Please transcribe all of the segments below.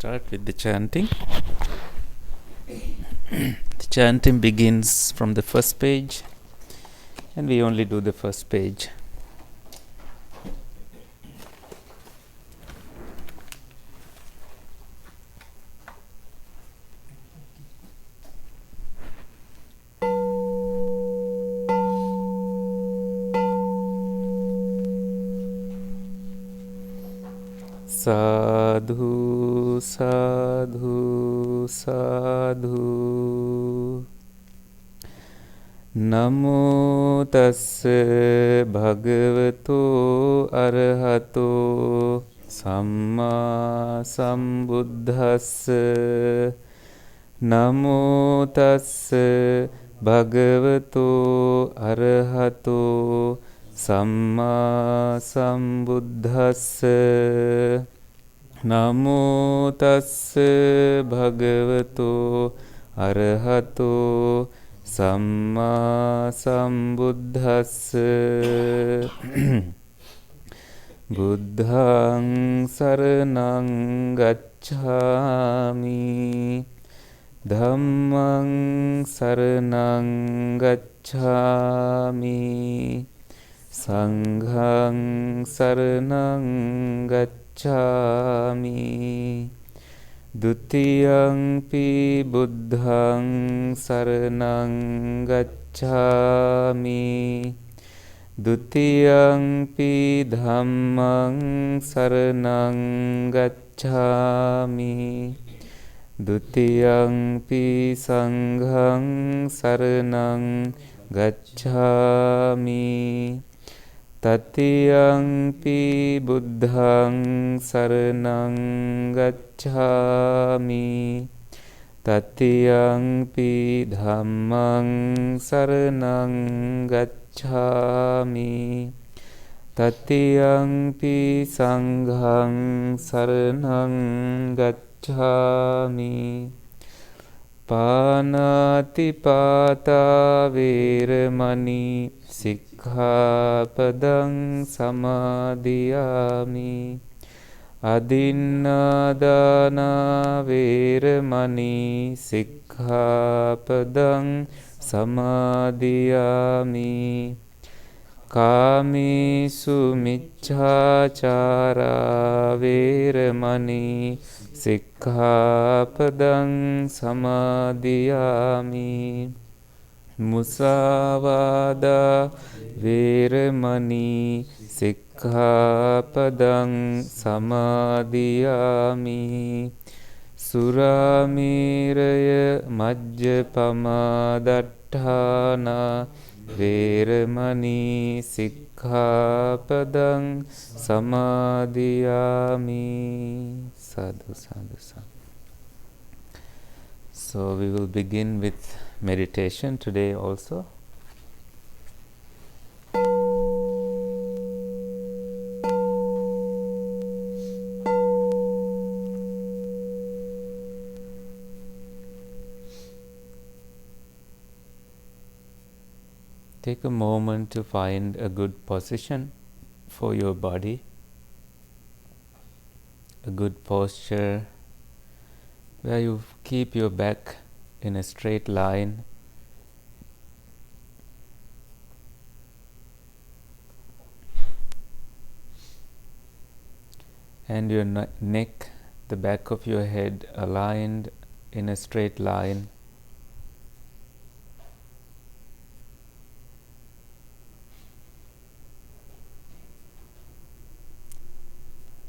start with the chanting. The chanting begins from the first page, and we only do the first page. Sadhu, sadhu, sadhu. Namo tassa bhagavato arahato samma sambuddhassa. Namo tassa bhagavato arahato samma sambuddhassa. Namo tassa bhagavato arahato samma sambuddhassa. Buddhaṃ saraṇaṃ gacchāmi. Dhammaṃ saraṇaṃ gacchāmi. Saṅghāṃ saraṇaṃ gacchāmi. Dutiyaṃpi buddhaṃ saraṇaṃ gacchāmi. Dutiyaṃpi dhammaṃ saraṇaṃ gacchāmi. Dutiyaṃpi saṅghāṃ saraṇaṃ gacchāmi. Tatiyampi buddhaṃ saraṇaṃ gacchāmi. Tatiyampi dhammaṃ saraṇaṃ gacchāmi. Tatiyampi saṅghāṃ saraṇaṃ gacchāmi. Pānātipātā vīramani sikkhapadang samadhiyāmi. Adinādāna vīramani sikkhapadang samadhiyāmi. Kāmesu micchācārā vīramani sikkhapadang samadhiyāmi. Musāvādā vīramani sikkhapadang samadhiyāmi. Surāmēraya majjapamādāṭṭhāna vīramani sikkhapadang samadhiyāmi. Sadhu, sadhu, sadhu. So we will begin with meditation today also. Take a moment to find a good position for your body, a good posture where you keep your back in a straight line. And your neck, the back of your head aligned in a straight line.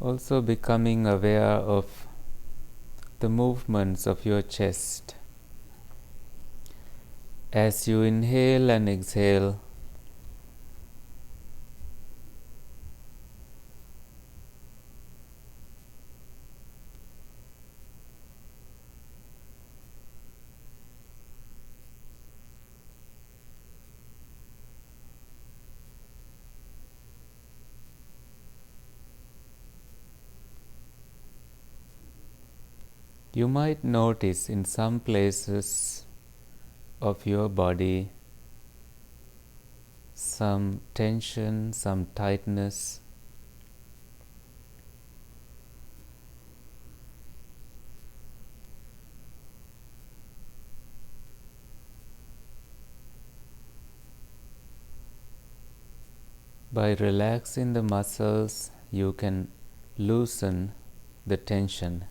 Also becoming aware of the movements of your chest. As you inhale and exhale, you might notice in some places of your body some tension, some tightness. By relaxing the muscles, you can loosen the tension.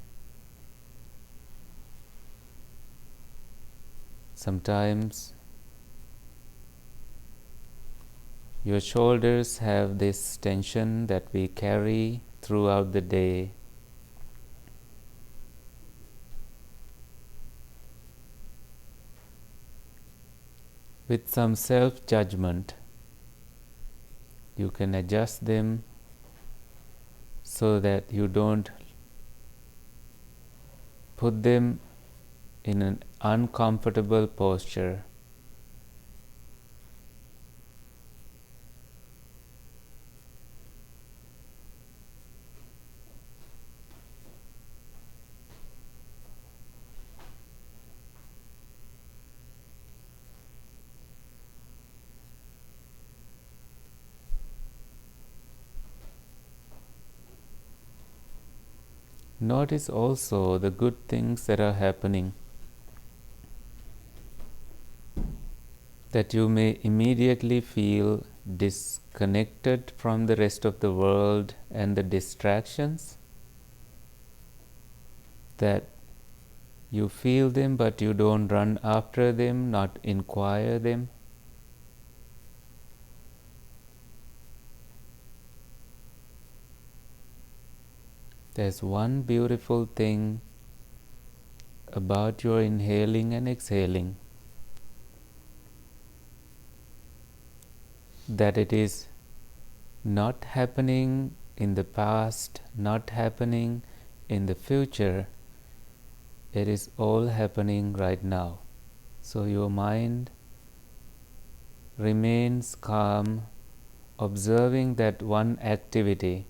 Sometimes your shoulders have this tension that we carry throughout the day. With some self-judgment, you can adjust them so that you don't put them in an uncomfortable posture. Notice also the good things that are happening, that you may immediately feel disconnected from the rest of the world and the distractions, that you feel them but you don't run after them, not inquire them. There's one beautiful thing about your inhaling and exhaling, that it is not happening in the past, not happening in the future. It is all happening right now. So your mind remains calm, observing that one activity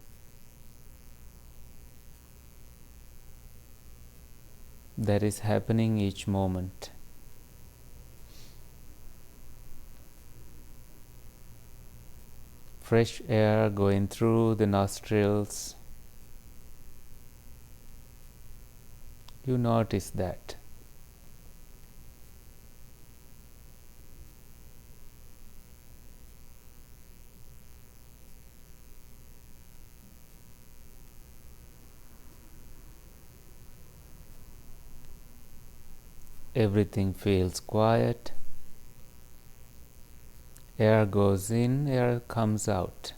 that is happening each moment. Fresh air going through the nostrils. You notice that. Everything feels quiet. Air goes in, air comes out.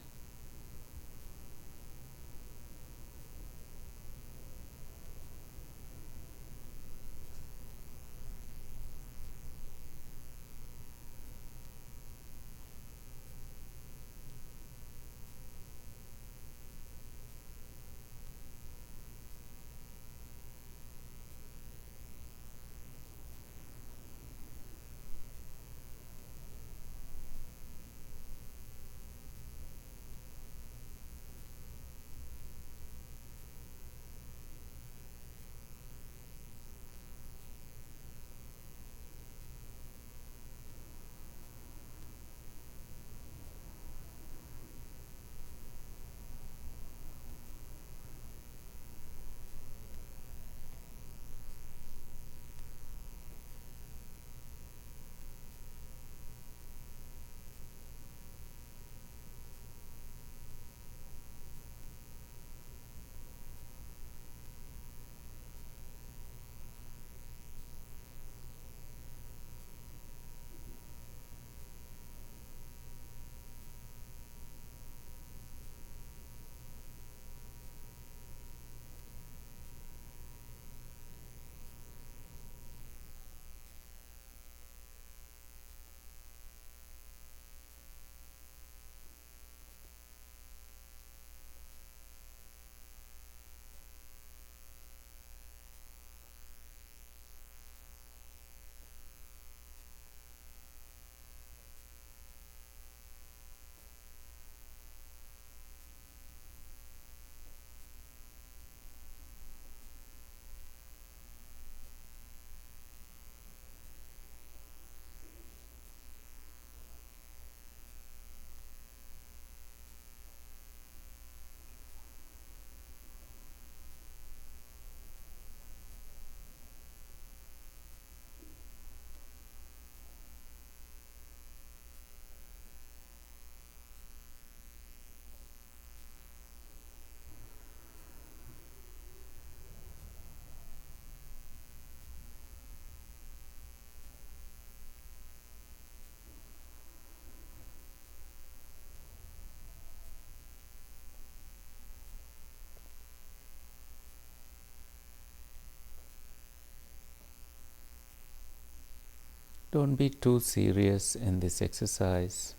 Don't be too serious in this exercise.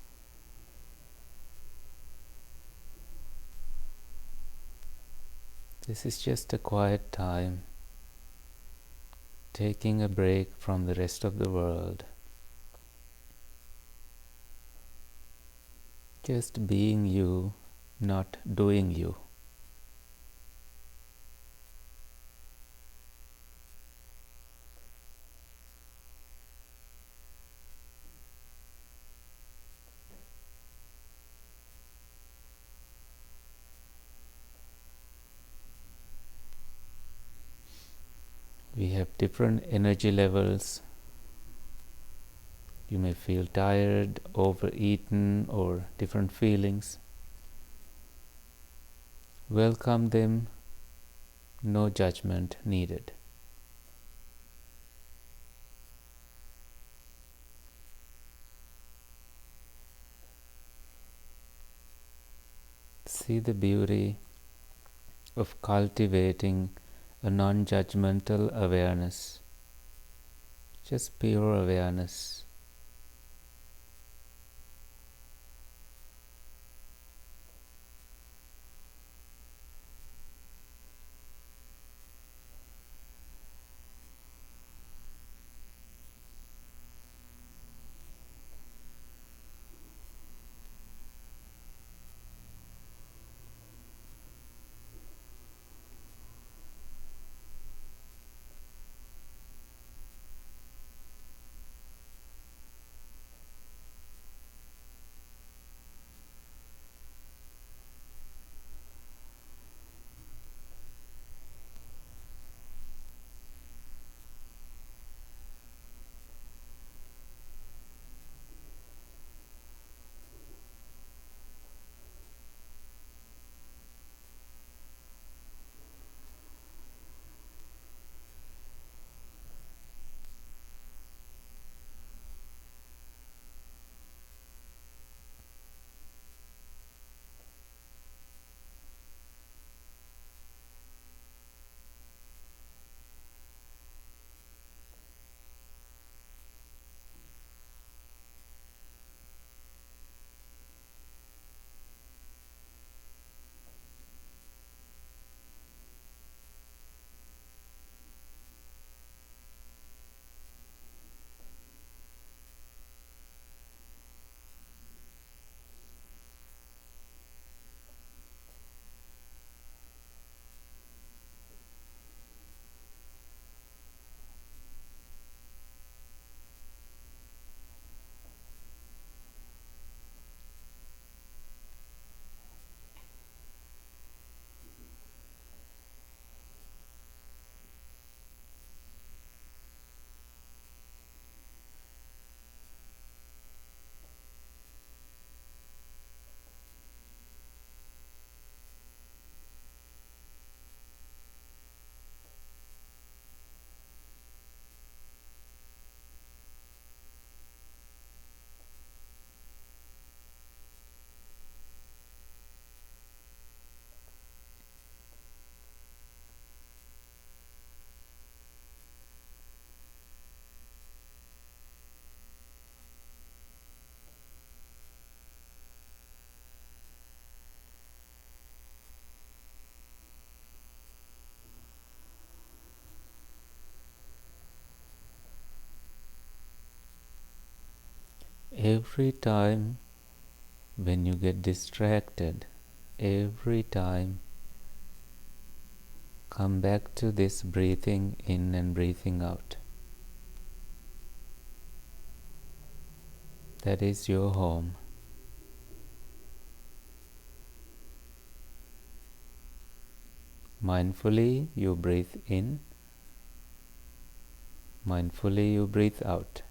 This is just a quiet time, taking a break from the rest of the world. Just being you, not doing you. We have different energy levels. You may feel tired, overeaten, or different feelings. Welcome them, no judgment needed. See the beauty of cultivating a non-judgmental awareness, just pure awareness. Every time when you get distracted, every time, come back to this breathing in and breathing out. That is your home. Mindfully you breathe in, mindfully you breathe out.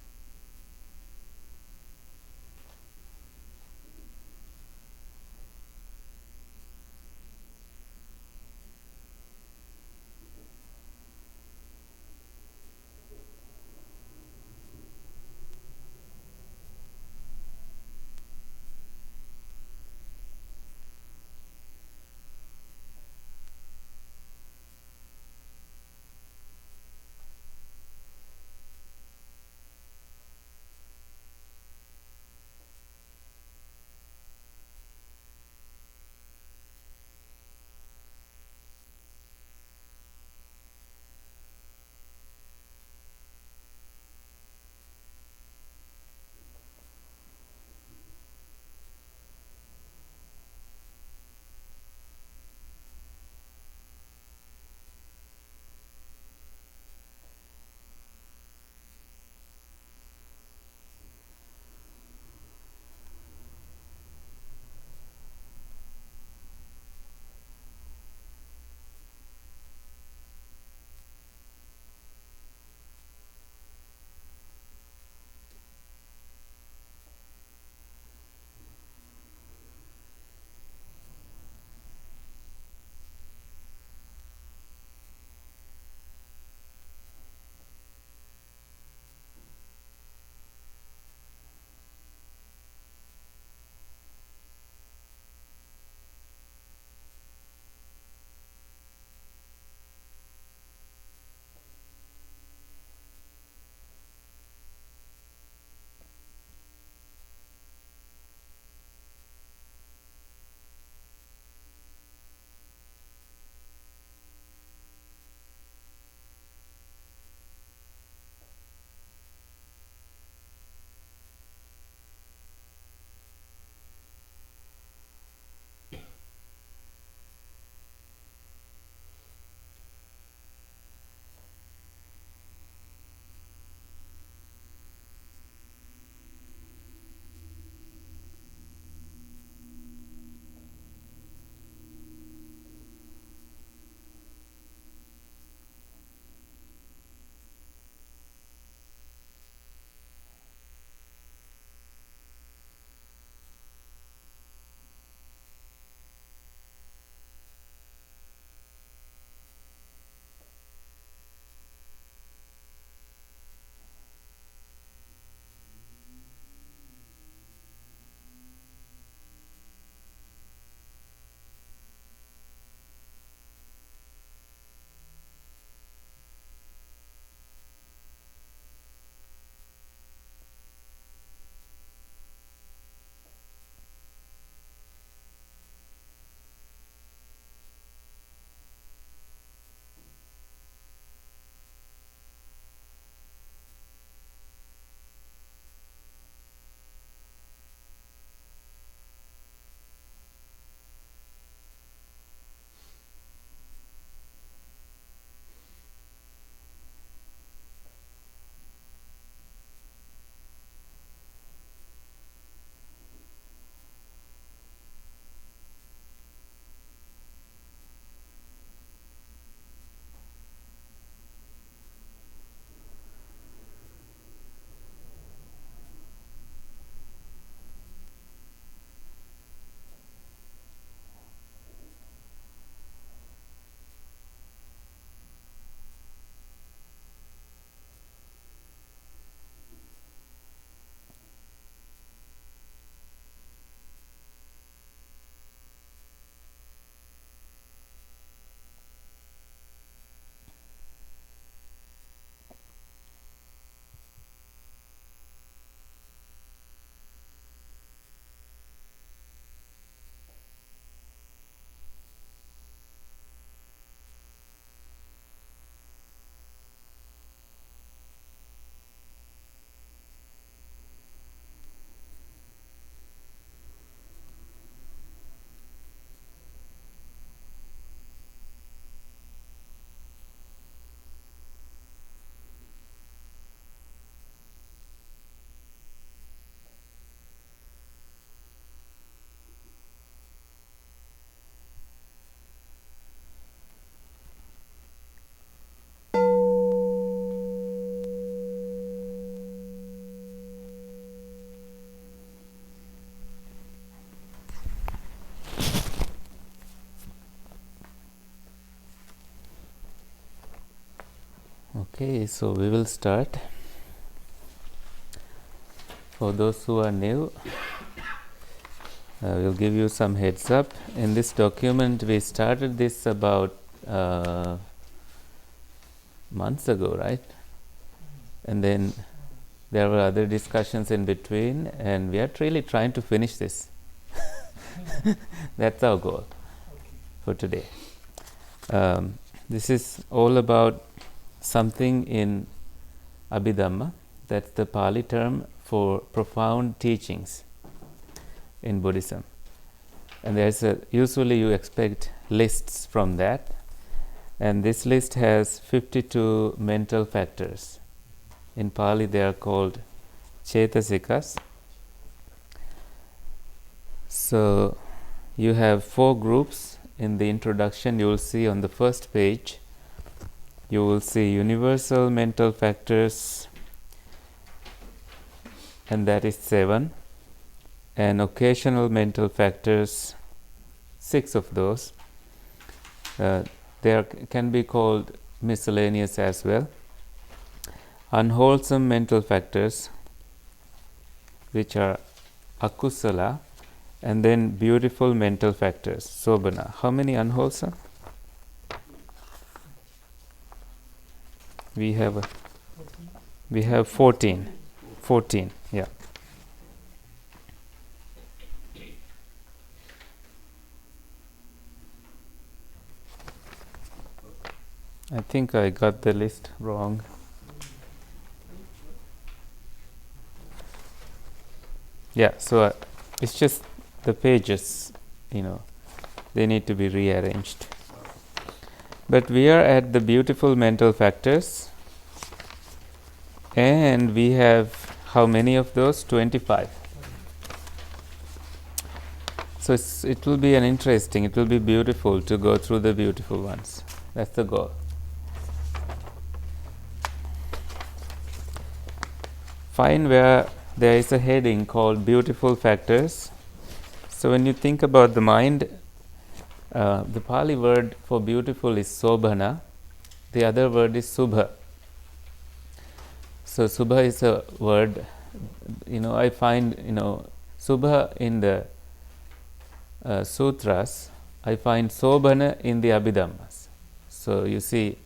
Okay, so we will start. For those who are new, we'll give you some heads up. In this document, we started this about months ago, right? And then there were other discussions in between, and we are really trying to finish this. That's our goal for today. This is all about something in Abhidhamma. That's the Pali term for profound teachings in Buddhism. And usually you expect lists from that. And this list has 52 mental factors. In Pali they are called Cetasikas. So you have 4 groups. In the introduction you will see on the first page, you will see universal mental factors, and that is 7, and occasional mental factors, 6 of those. They can be called miscellaneous as well. Unwholesome mental factors, which are akusala, and then beautiful mental factors, sobhana. How many unwholesome? We have 14. 14, yeah. I think I got the list wrong. Yeah, so it's just the pages, they need to be rearranged. But we are at the beautiful mental factors, and we have how many of those? 25. So it will be it will be beautiful to go through the beautiful ones. That's the goal. Find where there is a heading called beautiful factors. So when you think about the mind, the Pali word for beautiful is sobhana. The other word is subha. So subha is a word, I find, subha in the sutras, I find sobhana in the Abhidhammas. So you see,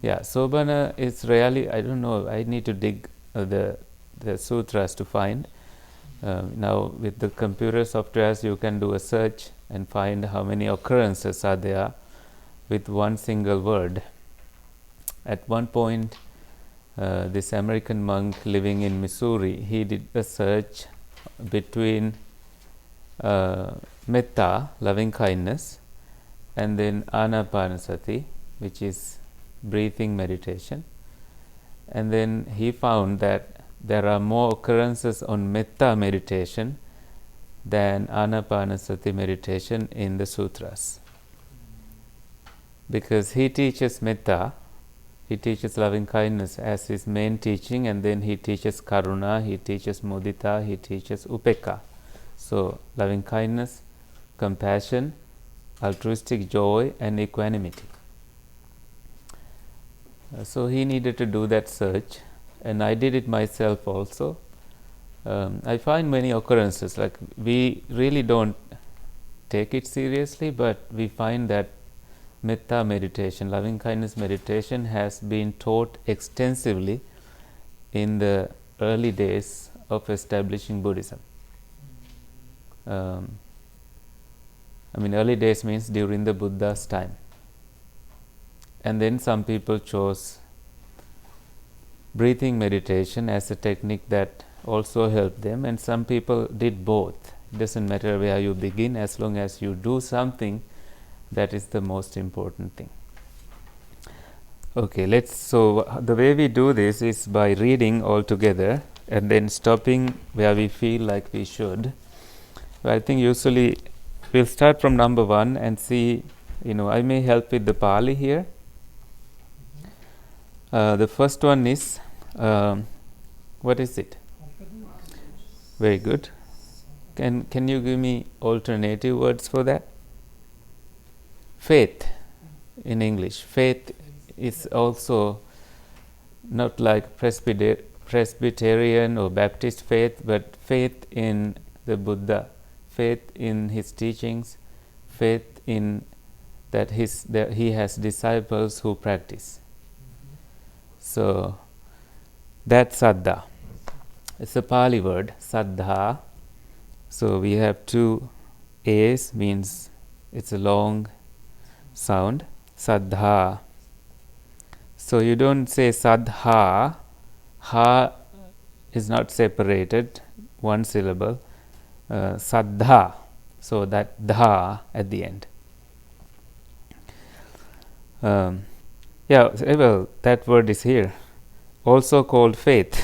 sobhana is really, I don't know, I need to dig the sutras to find. Now with the computer softwares you can do a search and find how many occurrences are there with one single word. At one point, this American monk living in Missouri, he did a search between metta, loving kindness, and then anapanasati, which is breathing meditation. And then he found that there are more occurrences on metta meditation than anapanasati meditation in the sutras. Because he teaches metta, he teaches loving kindness as his main teaching, and then he teaches karuna, he teaches mudita, he teaches upekka. So loving kindness, compassion, altruistic joy, and equanimity. So he needed to do that search, and I did it myself also. I find many occurrences, like we really don't take it seriously, but we find that metta meditation, loving kindness meditation, has been taught extensively in the early days of establishing Buddhism. Early days means during the Buddha's time. And then some people chose breathing meditation as a technique that also helped them, and some people did both. It doesn't matter where you begin, as long as you do something, that is the most important thing. Okay, so the way we do this is by reading all together and then stopping where we feel like we should. I think usually we'll start from number 1 and see, I may help with the Pali here. The first one is, what is it? Very good. Can you give me alternative words for that? Faith in English. Faith is also not like Presbyterian or Baptist faith, but faith in the Buddha, faith in his teachings, faith in that he has disciples who practice. So that's Saddha. It's a Pali word, Saddha. So we have two A's, means it's a long sound, Saddha. So you don't say Saddha, ha is not separated, one syllable, Saddha, so that dha at the end. Well, that word is here, also called faith,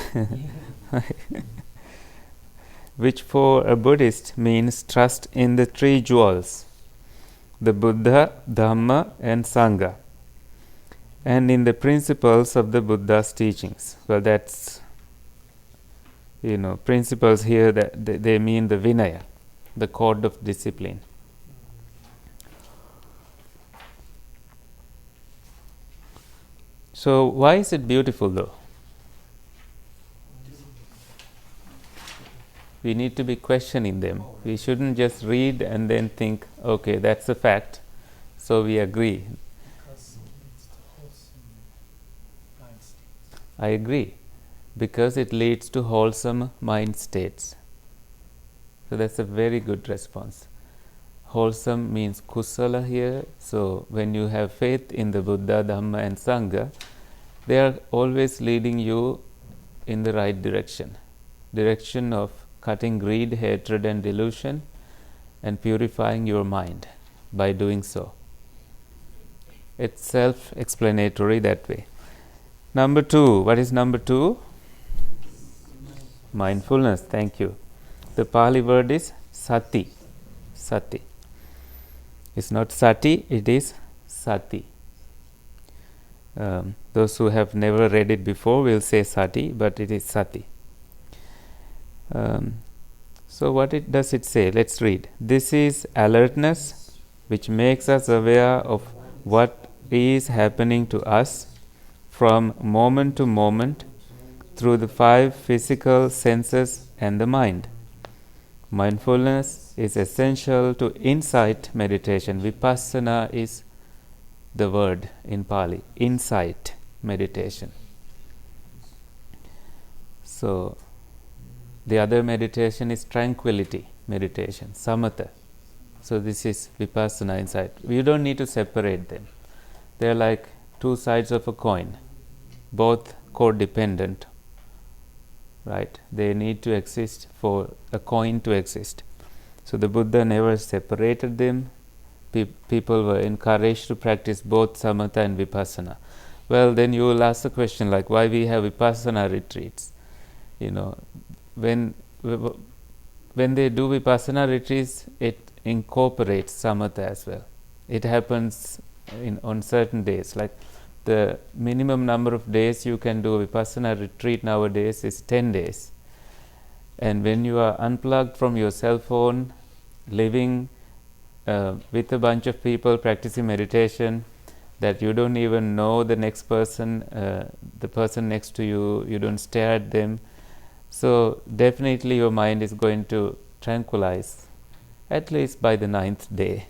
which for a Buddhist means trust in the three jewels, the Buddha, Dhamma and Sangha, and in the principles of the Buddha's teachings. Well, that's, principles here, that they mean the Vinaya, the code of discipline. So why is it beautiful though? We need to be questioning them. We shouldn't just read and then think, okay, that's a fact, so we agree. Because it's the wholesome mind state. I agree, because it leads to wholesome mind states. So that's a very good response. Wholesome means kusala here. So when you have faith in the Buddha, Dhamma and Sangha, they are always leading you in the right direction of cutting greed, hatred and delusion, and purifying your mind by doing so. It's self-explanatory that way. Number 2. What is number 2? Mindfulness. Thank you. The Pali word is sati. Sati. It's not sati, it is sati. Those who have never read it before will say sati, but it is sati. So what does it say? Let's read. This is alertness which makes us aware of what is happening to us from moment to moment through the 5 physical senses and the mind. Mindfulness is essential to insight meditation. Vipassana is the word in Pali, insight meditation. So the other meditation is tranquility meditation, samatha. So this is vipassana insight. You don't need to separate them. They are like two sides of a coin, both codependent, right? They need to exist for a coin to exist. So the Buddha never separated them. People were encouraged to practice both samatha and vipassana. Well, then you will ask the question, like, why we have vipassana retreats? When they do vipassana retreats, it incorporates samatha as well. It happens on certain days. Like the minimum number of days you can do a vipassana retreat nowadays is 10 days. And when you are unplugged from your cell phone, living with a bunch of people practicing meditation, that you don't even know the next person, the person next to you, you don't stare at them. So definitely your mind is going to tranquilize, at least by the 9th day.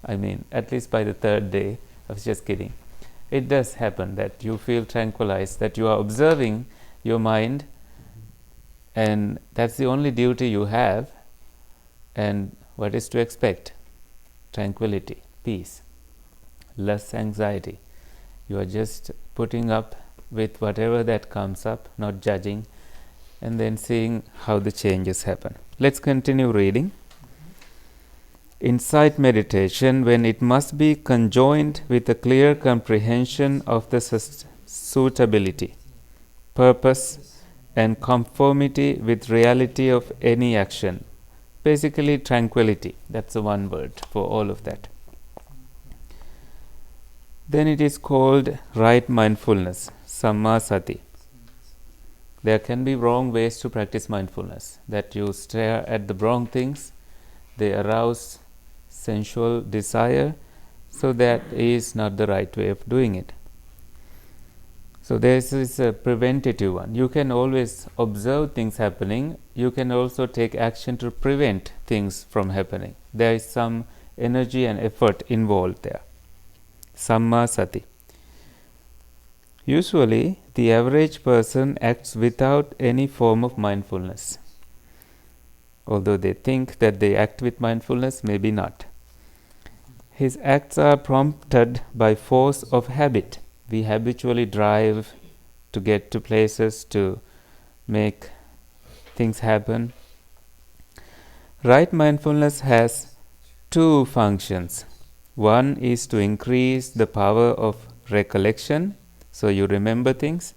I mean, at least by the 3rd day. I was just kidding. It does happen that you feel tranquilized, that you are observing your mind, and that's the only duty you have. And what is to expect? Tranquility, peace, less anxiety. You are just putting up with whatever that comes up, not judging, and then seeing how the changes happen. Let's continue reading. Insight meditation, when it must be conjoined with a clear comprehension of the suitability, purpose, and conformity with reality of any action. Basically, tranquility. That's the one word for all of that. Then it is called right mindfulness, samma sati. There can be wrong ways to practice mindfulness, that you stare at the wrong things, they arouse sensual desire, so that is not the right way of doing it. So this is a preventative one. You can always observe things happening. You can also take action to prevent things from happening. There is some energy and effort involved there. Samma sati. Usually, the average person acts without any form of mindfulness. Although they think that they act with mindfulness, maybe not. His acts are prompted by force of habit. We habitually drive to get to places, to make things happen. Right mindfulness has two functions. One is to increase the power of recollection, so you remember things,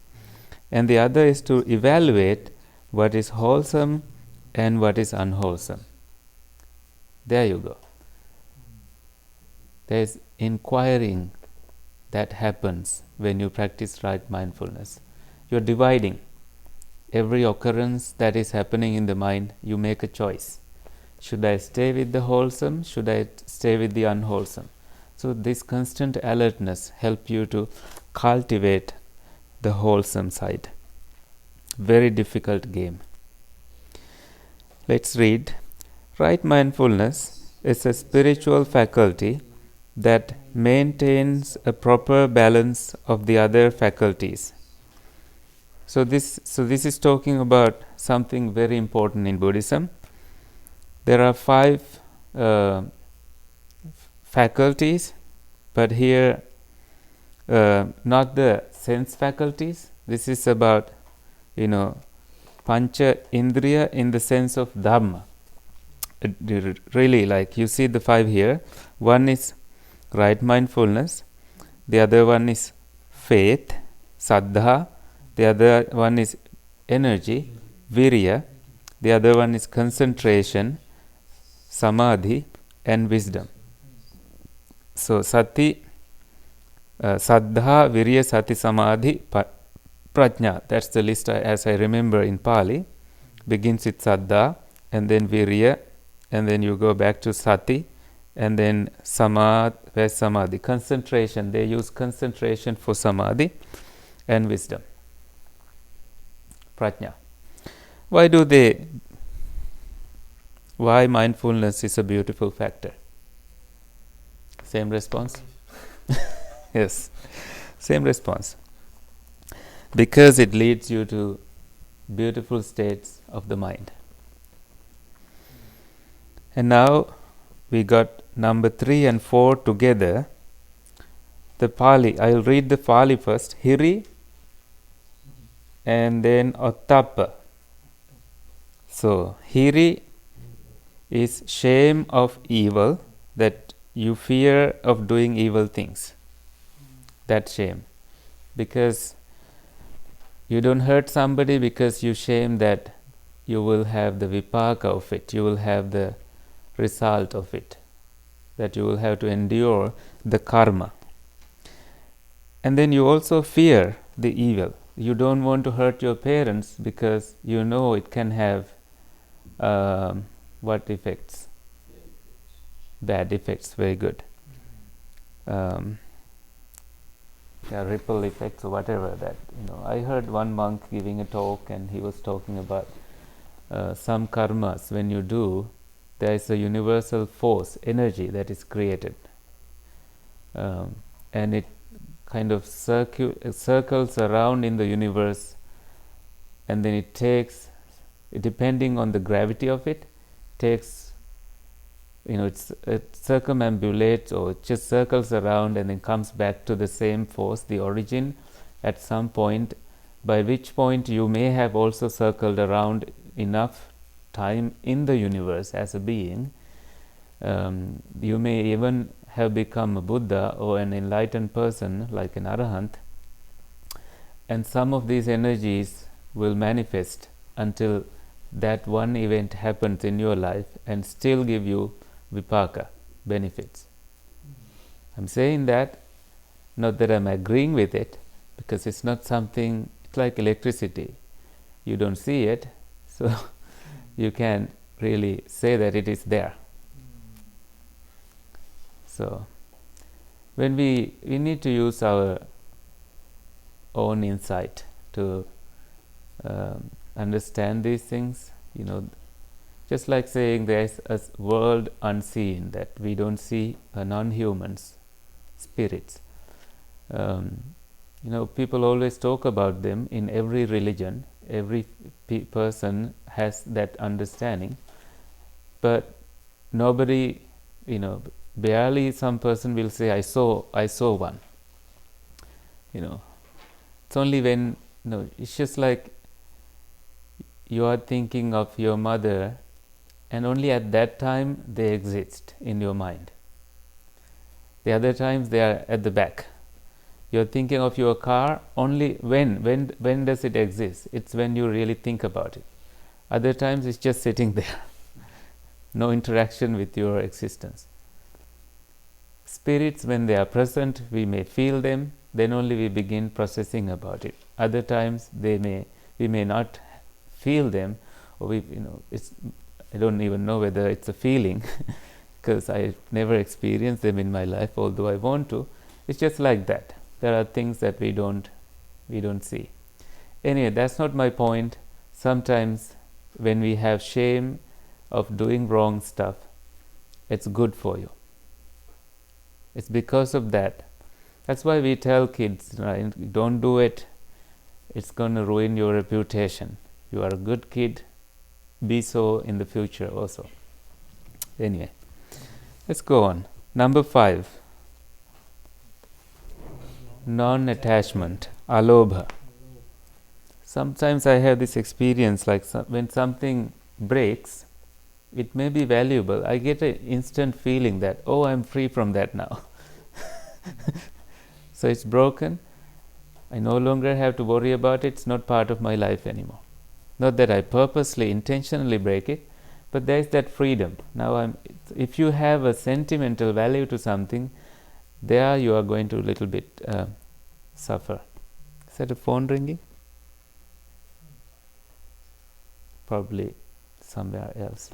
and the other is to evaluate what is wholesome and what is unwholesome. There you go. There is inquiring that happens when you practice right mindfulness. You are dividing. Every occurrence that is happening in the mind, you make a choice. Should I stay with the wholesome? Should I stay with the unwholesome? So this constant alertness helps you to cultivate the wholesome side. Very difficult game. Let's read. Right mindfulness is a spiritual faculty that maintains a proper balance of the other faculties. So this is talking about something very important in Buddhism. There are 5 faculties, but here not the sense faculties. This is about, pancha indriya in the sense of dhamma. Really, like you see the 5 here. One is right mindfulness. The other one is faith, saddha. The other one is energy, virya. The other one is concentration, samadhi, and wisdom. So sati, saddha, virya, sati, samadhi, prajna. That's the list as I remember in Pali. Begins with saddha, and then virya, and then you go back to sati, and then where's samadhi? Concentration. They use concentration for samadhi, and wisdom. Prajna. Why mindfulness is a beautiful factor? Same response? Yes, same response. Because it leads you to beautiful states of the mind. And now we got number 3 and 4 together. The Pali, I'll read the Pali first. Hiri and then Ottappa. So, Hiri is shame of evil, that you fear of doing evil things. That shame. Because you don't hurt somebody because you shame that you will have the vipaka of it, you will have the result of it, that you will have to endure the karma. And then you also fear the evil. You don't want to hurt your parents because you know it can have what effects? Bad effects. Very good. Ripple effects or whatever that. I heard one monk giving a talk, and he was talking about some karmas. When you do, there is a universal force, energy that is created, and it kind of circles around in the universe, and then it takes, depending on the gravity of it, takes, it circumambulates or it just circles around and then comes back to the same force, the origin, at some point, by which point you may have also circled around enough time in the universe as a being. You may even have become a Buddha or an enlightened person like an Arahant, and some of these energies will manifest until that one event happens in your life and still give you vipaka, benefits. I'm saying that, not that I'm agreeing with it, because it's not something, it's like electricity. You don't see it, so you can't really say that it is there. So when we need to use our own insight to understand these things. Just like saying there's a world unseen that we don't see, non-humans, spirits. People always talk about them in every religion. Every person has that understanding, but nobody, barely some person will say, I saw one. It's only when, it's just like you are thinking of your mother, and only at that time they exist in your mind. The other times they are at the back. You're thinking of your car only when does it exist? It's when you really think about it. Other times it's just sitting there. No interaction with your existence. Spirits, when they are present, we may feel them, then only we begin processing about it. Other times we may not feel them, or I don't even know whether it's a feeling because I never experienced them in my life, although I want to. It's just like that. There are things that we don't see. Anyway, that's not my point. Sometimes when we have shame of doing wrong stuff, it's good for you. It's because of that. That's why we tell kids, right, don't do it. It's going to ruin your reputation. You are a good kid. Be so in the future also. Anyway, let's go on. Number 5. Non-attachment, alobha. Sometimes I have this experience, like when something breaks, it may be valuable. I get an instant feeling that, oh, I'm free from that now. So it's broken. I no longer have to worry about it. It's not part of my life anymore. Not that I purposely, intentionally break it, but there is that freedom. Now, if you have a sentimental value to something, there you are going to a little bit suffer. Is that a phone ringing? Probably somewhere else.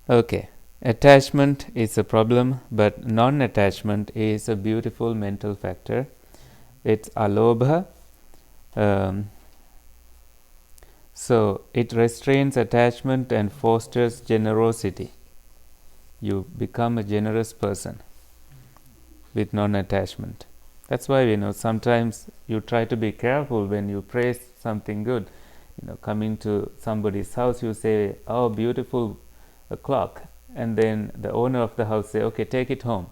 Okay. Attachment is a problem, but non-attachment is a beautiful mental factor. It's alobha. So it restrains attachment and fosters generosity. You become a generous person with non-attachment. That's why sometimes you try to be careful when you praise something good. Coming to somebody's house, you say, "Oh, beautiful clock," and then the owner of the house say, "Okay, take it home."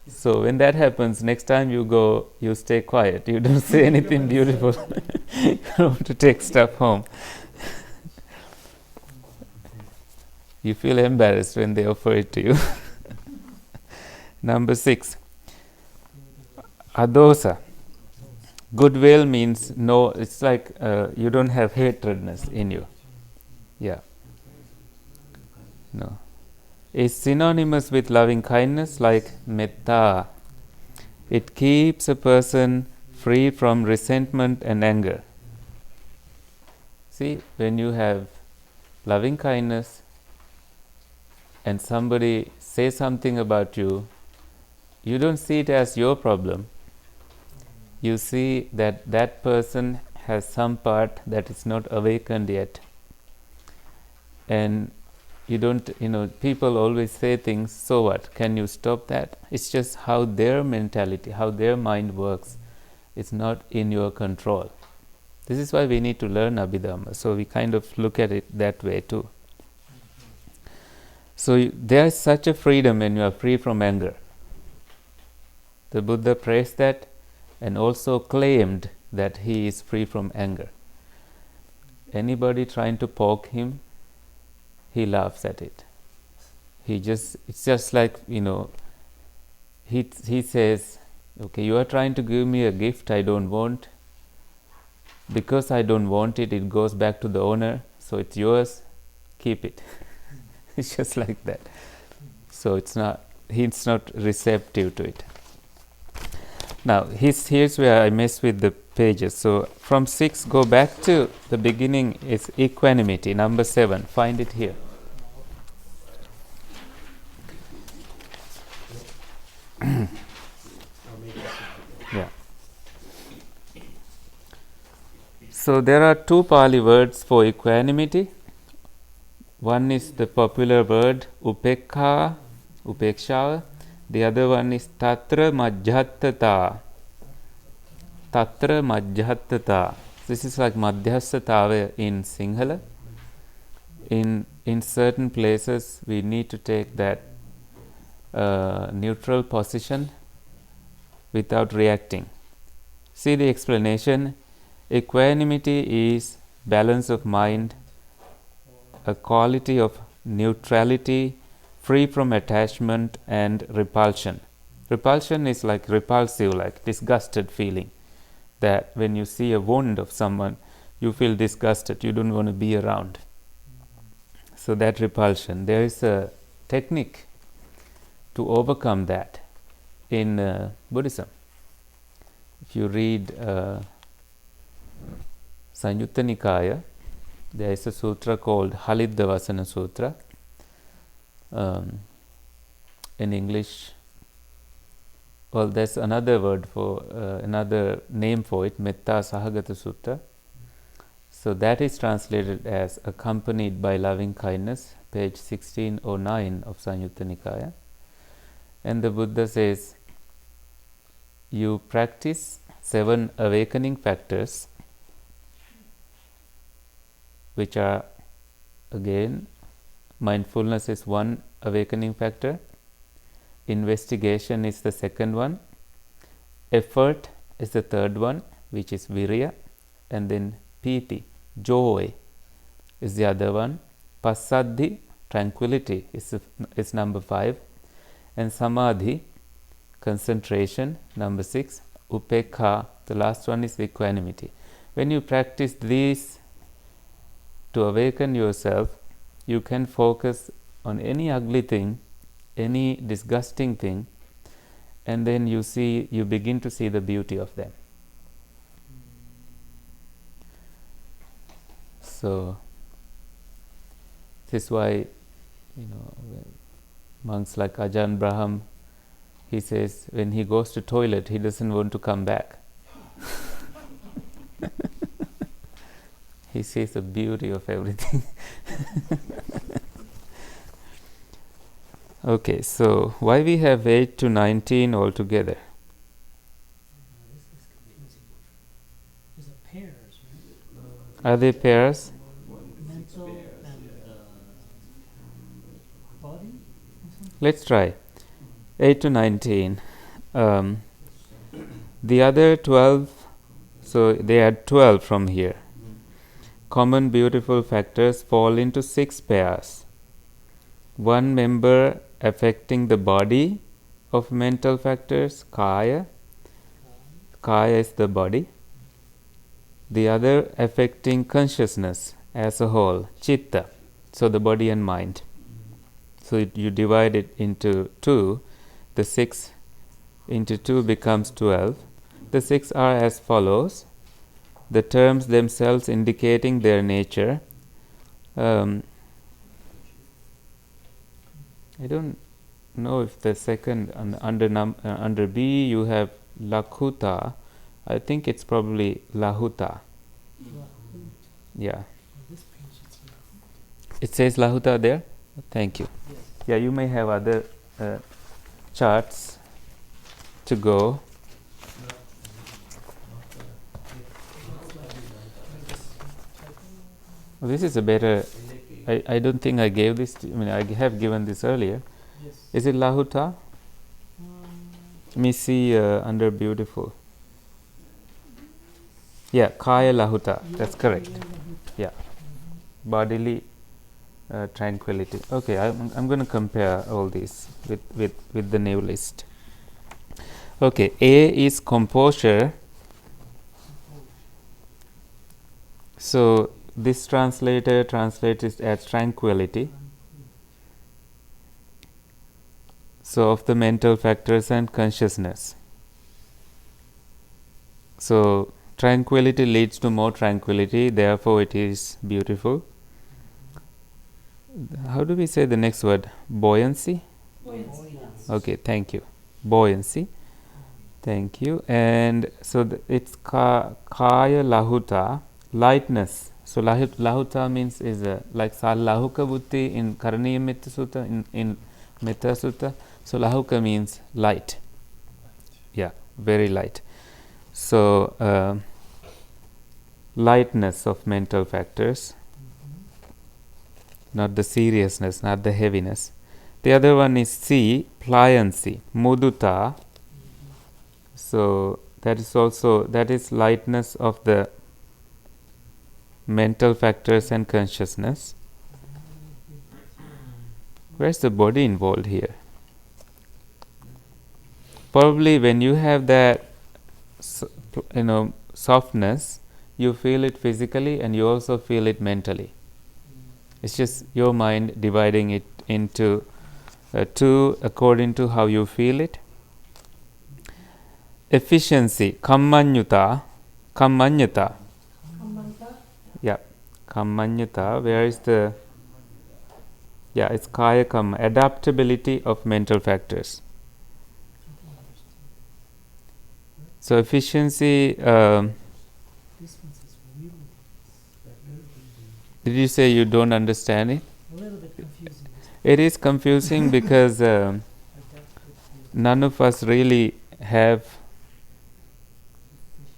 So when that happens, next time you go, you stay quiet. You don't say anything beautiful. You don't want to take stuff home. You feel embarrassed when they offer it to you. Number 6. Adosa. Goodwill means no, it's like you don't have hatredness in you. Yeah. No. Is synonymous with loving kindness, like metta. It keeps a person free from resentment and anger. See, when you have loving kindness and somebody says something about you, you don't see it as your problem. You see that that person has some part that is not awakened yet. And you don't, people always say things, so what? Can you stop that? It's just how their mentality, how their mind works. It's not in your control. This is why we need to learn Abhidhamma. So we kind of look at it that way too. So there is such a freedom when you are free from anger. The Buddha praised that and also claimed that he is free from anger. Anybody trying to poke him, he laughs at it. It's just like, he says, okay, you are trying to give me a gift I don't want. Because I don't want it, it goes back to the owner, so it's yours, keep it. It's just like that. So he's not receptive to it. Now, here's where I mess with the pages. So from 6, go back to the beginning, is equanimity, number 7. Find it here. Yeah. So there are two Pali words for equanimity. One is the popular word upekha, upeksha. The other one is tatra majjhattata. Tatra majjhattata. This is like madhyasthatava in Sinhala. In certain places, we need to take that neutral position without reacting. See the explanation. Equanimity is balance of mind, a quality of neutrality, free from attachment and repulsion. Repulsion is like repulsive, like disgusted feeling, that when you see a wound of someone, you feel disgusted, you don't want to be around. So that repulsion, there is a technique to overcome that in Buddhism. If you read Sanyutta Nikaya, there is a sutra called Haliddavasana Sutra. In English, well, there's another word for, another name for it, Metta Sahagata Sutta. So that is translated as accompanied by loving kindness, page 1609 of Sanyutta Nikaya. And the Buddha says, you practice 7 awakening factors, which are, again, mindfulness is one awakening factor, investigation is the second one, effort is the third one, which is virya, and then piti, joy, is the other one, passaddhi, tranquility, is number 5, and samadhi, concentration, number 6, upekha, the last one is equanimity. When you practice these to awaken yourself, you can focus on any ugly thing, any disgusting thing, and then you begin to see the beauty of them. So this is why, monks like Ajahn Braham, he says when he goes to toilet, he doesn't want to come back. He sees the beauty of everything. Okay, so why we have 8 to 19 altogether? This is confusing. There's a pairs, right? Are they pairs? Mental and body or something? Let's try. 8 to 19. The other 12, so they add 12 from here. Common beautiful factors fall into 6 pairs. One member affecting the body of mental factors, kaya. Kaya is the body. The other affecting consciousness as a whole, chitta, so the body and mind. So you divide it into 2, the 6 into 2 becomes 12. The 6 are as follows, the terms themselves indicating their nature. I don't know if the second, under B you have lakhuta. I think it's probably lahuta. Yeah. This page it's It says lahuta there? Thank you. Yes. Yeah, you may have other charts to go. This is a better, I don't think I gave this, I have given this earlier. Yes. Is it lahuta? Let me see under beautiful. Yeah, kaya lahuta, that's correct. Yeah, bodily tranquility. Okay, I'm going to compare all these with the new list. Okay, A is composure. So this translator translates it as tranquility. So of the mental factors and consciousness. So tranquility leads to more tranquility, therefore it is beautiful. How do we say the next word? Buoyancy? Buoyancy. Okay, thank you. buoyancy. Thank you. And so it's kaya lahuta, lightness. So lahuta means is like lahuka buddhi in Karaniya Metta Sutta, in Metta Sutta. So lahuka means light. Yeah, very light. So lightness of mental factors, not the seriousness, not the heaviness. The other one is C, pliancy, muduta. So that is also, that is lightness of the mental factors and consciousness. Where's the body involved here? Probably when you have that, softness, you feel it physically and you also feel it mentally. It's just your mind dividing it into two according to how you feel it. Efficiency, kammanyuta. Yeah, kammanyuta. Where is the? Yeah, it's kaya kamma. Adaptability of mental factors. So efficiency. Did you say you don't understand it? A little bit confusing. It is confusing because none of us really have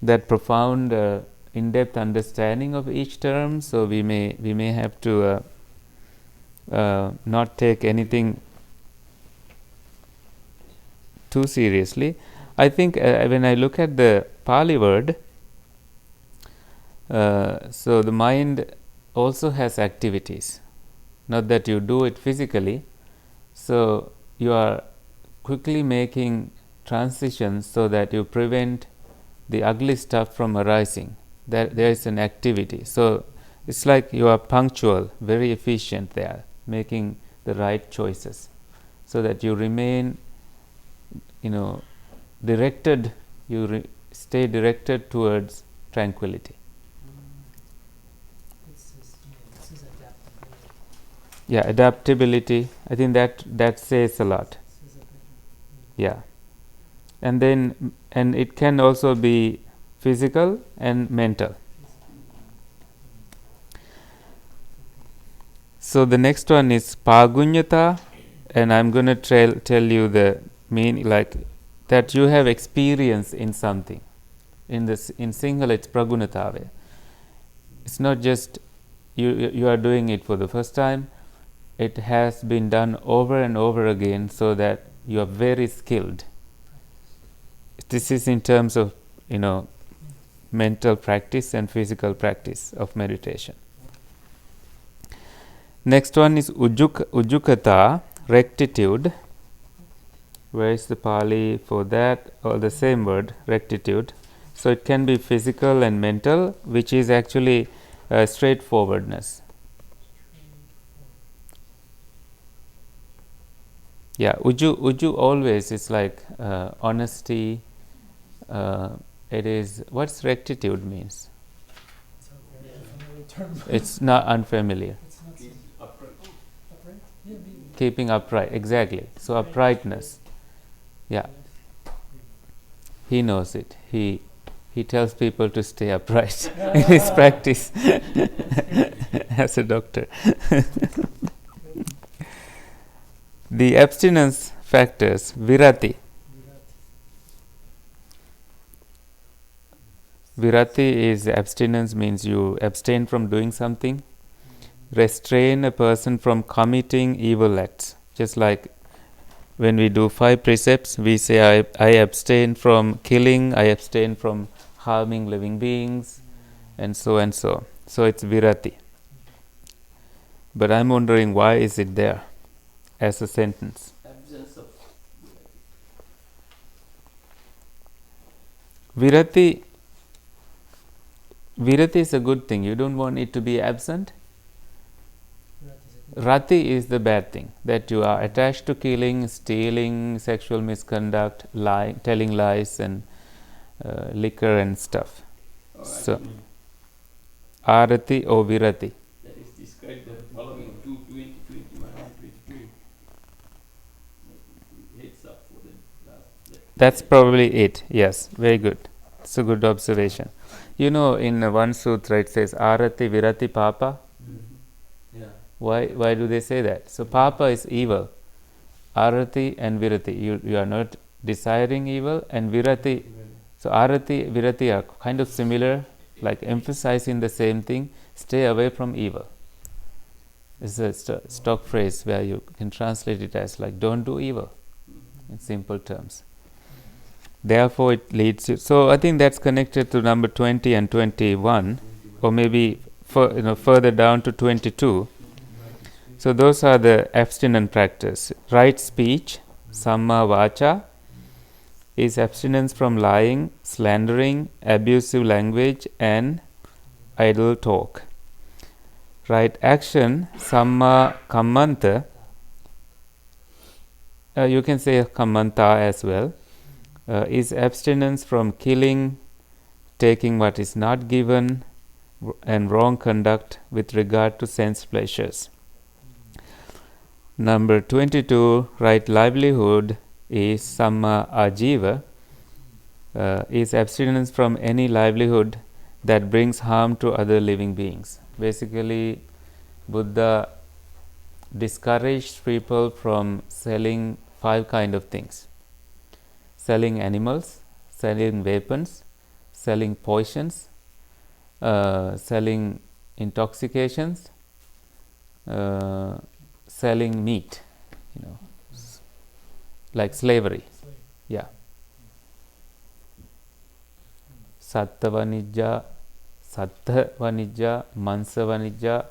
that profound, in-depth understanding of each term. So we may have to not take anything too seriously. I think when I look at the Pali word, so the mind also has activities, not that you do it physically. So you are quickly making transitions so that you prevent the ugly stuff from arising. There is an activity. So it's like you are punctual, very efficient there, making the right choices so that you remain, directed, stay directed towards tranquility. This is adaptability. Yeah, adaptability. I think that says a lot. Yeah. And then, and it can also be physical and mental. So the next one is pagunyata, and I'm going to tell you the meaning, like that you have experience in something. In Sinhala it's pragunatave. It's not just you are doing it for the first time. It has been done over and over again, so that you are very skilled. This is in terms of mental practice and physical practice of meditation. Next one is ujukata, rectitude. Where is the Pali for that? Or the same word, rectitude. So it can be physical and mental, which is actually straightforwardness. Yeah, uju always is like honesty. It is, what's rectitude means? It's not unfamiliar. Keeping upright, exactly. So uprightness. Yeah. He knows it. He tells people to stay upright in his practice as a doctor. The abstinence factors, virati. Virati is abstinence, means you abstain from doing something. Restrain a person from committing evil acts. Just like when we do 5 precepts, we say, I abstain from killing, I abstain from harming living beings, and so and so. So it's virati. But I'm wondering, why is it there as a sentence? Absence of virati. Virati is a good thing. You don't want it to be absent. Rati is the bad thing, that you are attached to killing, stealing, sexual misconduct, lying, telling lies, and liquor and stuff. So, arati or virati. That is described the following 2:20, 21, and 22. Heads up for the last That's probably it. Yes, very good. It's a good observation. You know, in one sutra it says arati virati papa. Yeah. Why do they say that? So papa is evil. Arati and virati. You are not desiring evil, and virati. So arati, virati are kind of similar, like emphasizing the same thing. Stay away from evil. It's a stock phrase where you can translate it as like don't do evil in simple terms. Therefore, it leads you. So I think that's connected to number 20 and 21, or maybe further down to 22. So those are the abstinent practice. Right speech, samma vacha, is abstinence from lying, slandering, abusive language, and idle talk. Right action, samma kammanta, you can say kammanta as well, is abstinence from killing, taking what is not given, and wrong conduct with regard to sense pleasures. Number 22, right livelihood, is samma ajiva, is abstinence from any livelihood that brings harm to other living beings. Basically, Buddha discouraged people from selling 5 kind of things: selling animals, selling weapons, selling poisons, selling intoxications, selling meat, like slavery. Yeah. Satta vanijja, mansa vanijja,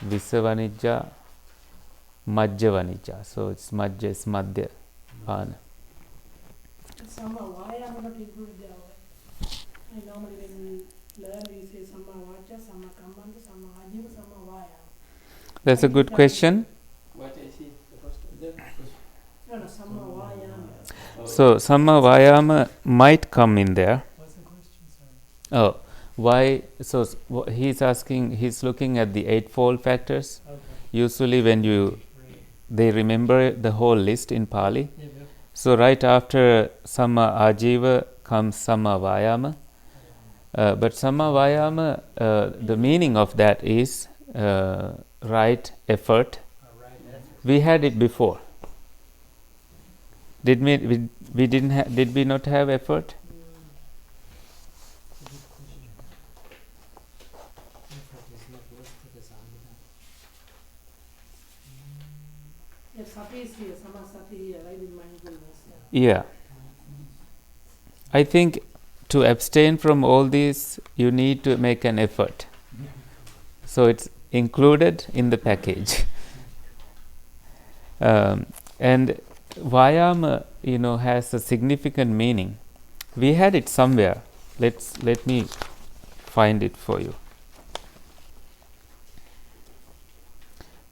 visa vanijja, majja vanijja. So it's majja is madhya pana. Samma vayama not included there. I normally when we learn we say samma vacha, samma kammanta, samma ajiva, samma vayama. That's a good question. What I see, the first one there? No, samma vayama. So samma vayama might come in there. What's the question, sorry? Oh, why? So he's asking. He's looking at the 8-fold factors. Okay. Usually, when they remember the whole list in Pali. Yeah. So right after samma ajiva comes samma vayama. But samma vayama, the meaning of that is right effort. We had it before. Did we didn't did we not have effort? Yeah, sati is here, samma sati here, right in mindfulness. Yeah. I think to abstain from all these, you need to make an effort. So it's included in the package. And vayama, has a significant meaning. We had it somewhere. Let me find it for you.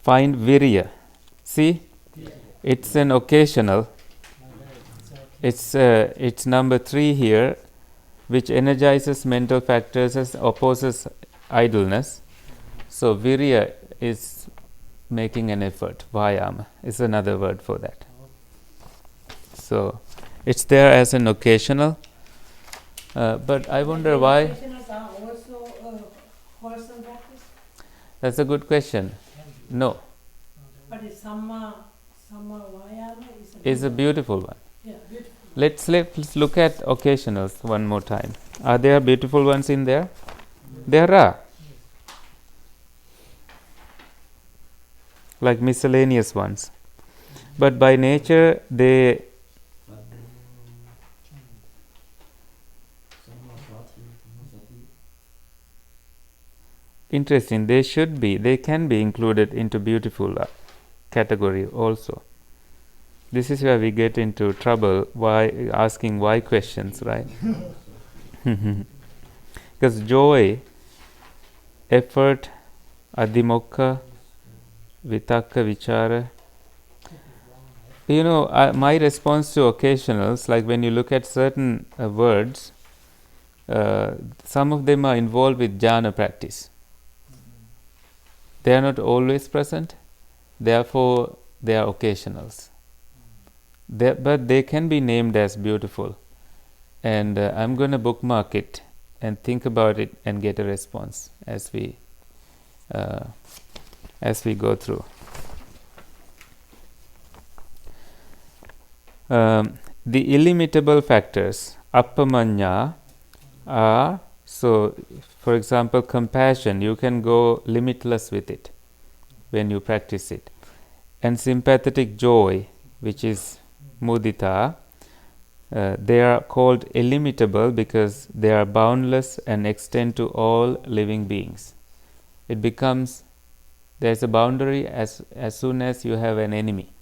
Find virya. See, it's an occasional. It's number 3 here, which energizes mental factors as opposes idleness. So virya is making an effort. Vayama is another word for that. So it's there as an occasional. But I wonder why. Occasionals are also wholesome practice? That's a good question. No, But it's samma vayama is a beautiful one. Yeah, beautiful. Let's look at occasionals one more time. Are there beautiful ones in there? There are. Like miscellaneous ones. But by nature, they interesting. They can be included into beautiful category also. This is where we get into trouble. Why asking why questions, right? Because joy, effort, adhimokha, vitakka, vichara. My response to occasionals, like when you look at certain words, some of them are involved with jhana practice. They are not always present, therefore they are occasionals. but they can be named as beautiful. And I'm going to bookmark it and think about it and get a response as we go through. The illimitable factors, appamanya, are, so for example, compassion, you can go limitless with it when you practice it. And sympathetic joy, which is mudita, they are called illimitable because they are boundless and extend to all living beings. It becomes, there's a boundary as soon as you have an enemy.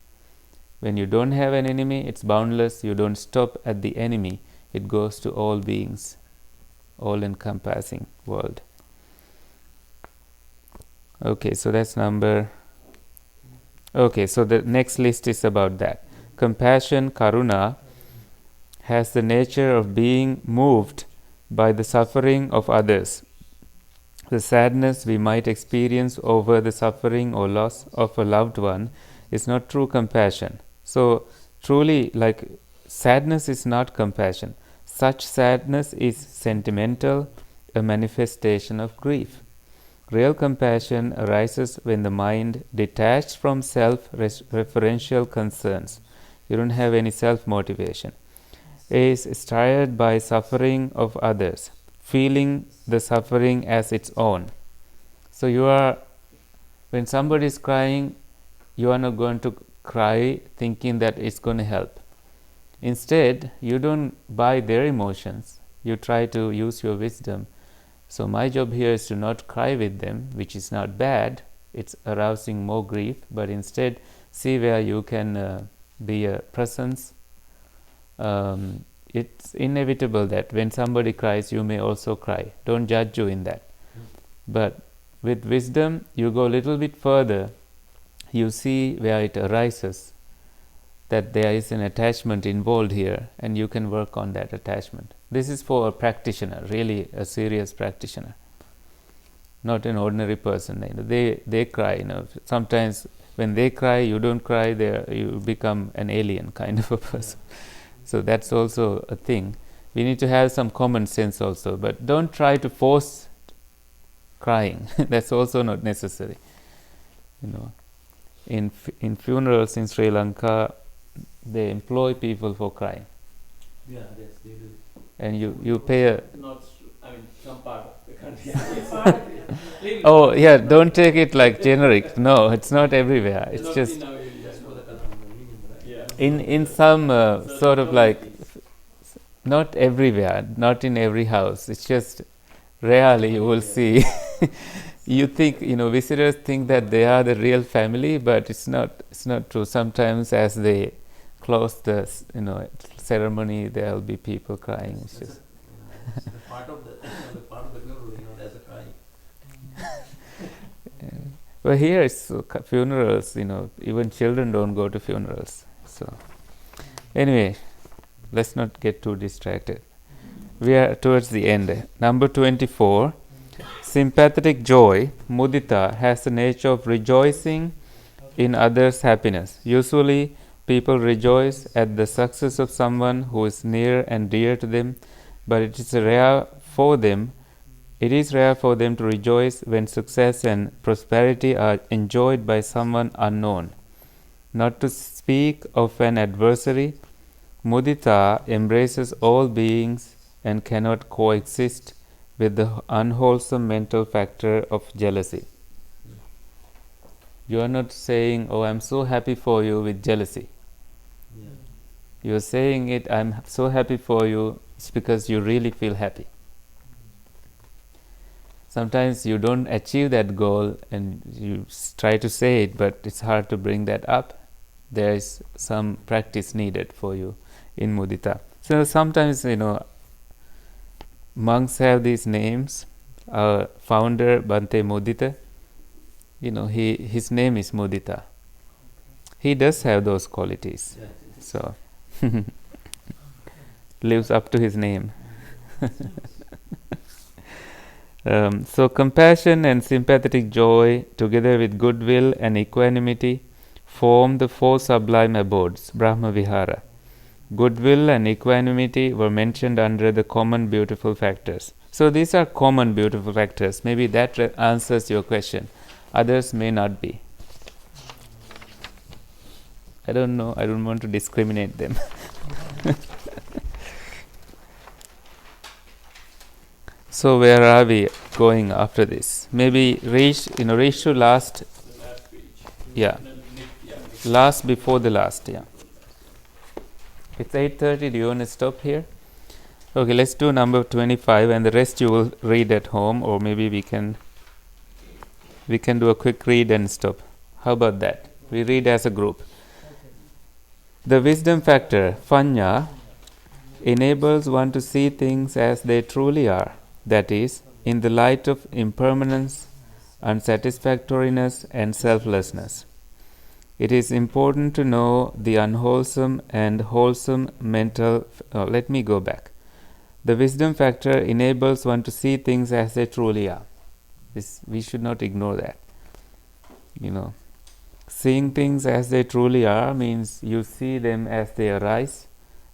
When you don't have an enemy, it's boundless. You don't stop at the enemy. It goes to all beings, all-encompassing world. Okay, so that's number. Okay, so the next list is about that. Compassion, karuna, has the nature of being moved by the suffering of others. The sadness we might experience over the suffering or loss of a loved one is not true compassion. So, truly, like, sadness is not compassion. Such sadness is sentimental, a manifestation of grief. Real compassion arises when the mind, detached from self-referential concerns, you don't have any self-motivation, is stirred by suffering of others, feeling the suffering as its own. So you are, when somebody is crying, you are not going to cry thinking that it's going to help. Instead, you don't buy their emotions. You try to use your wisdom. So my job here is to not cry with them, which is not bad. It's arousing more grief, but instead see where you can be a presence. It's inevitable that when somebody cries, you may also cry. Don't judge you in that. But with wisdom, you go a little bit further. You see where it arises, that there is an attachment involved here, and you can work on that attachment. This is for a practitioner, really a serious practitioner, not an ordinary person. They cry. Sometimes when they cry, you don't cry. You become an alien kind of a person. So that's also a thing. We need to have some common sense also, but don't try to force crying. That's also not necessary. In funerals in Sri Lanka, they employ people for crying. Yeah, yes, they do. And you pay a. Not, I mean, some part of the country. Oh yeah, don't take it like generic. No, it's not everywhere. It's just in some sort of like, not everywhere, not in every house. It's just rarely you will see. You think, visitors think that they are the real family, but it's not true. Sometimes as they close the ceremony, there will be people crying. It's just the part of the funeral, there's a crying. Well, here it's funerals. Even children don't go to funerals. So anyway, let's not get too distracted. We are towards the end. Number 24. Sympathetic joy, mudita, has the nature of rejoicing in others' happiness. Usually, people rejoice at the success of someone who is near and dear to them, but it is rare for them to rejoice when success and prosperity are enjoyed by someone unknown. Not to speak of an adversary, mudita embraces all beings and cannot coexist with the unwholesome mental factor of jealousy. You are not saying, "Oh, I'm so happy for you," with jealousy. Yeah. You are saying it, "I'm so happy for you," it's because you really feel happy. Sometimes you don't achieve that goal and you try to say it, but it's hard to bring that up. There is some practice needed for you in mudita. So sometimes, monks have these names. Our founder, Bhante Mudita, his name is Mudita. He does have those qualities. So, lives up to his name. So compassion and sympathetic joy, together with goodwill and equanimity, form the four sublime abodes, Brahma Vihara. Goodwill and equanimity were mentioned under the common beautiful factors. So these are common beautiful factors. Maybe that answers your question. Others may not be. I don't know. I don't want to discriminate them. So where are we going after this? Maybe reach to last. The last page. Yeah. Yeah. Last before the last. Yeah. It's 8:30. Do you want to stop here? Okay, let's do number 25, and the rest you will read at home, or maybe we can do a quick read and stop. How about that? We read as a group. The wisdom factor, Fanya, enables one to see things as they truly are, that is, in the light of impermanence, unsatisfactoriness, and selflessness. It is important to know the unwholesome and wholesome mental. Let me go back. The wisdom factor enables one to see things as they truly are. We should not ignore that. Seeing things as they truly are means you see them as they arise,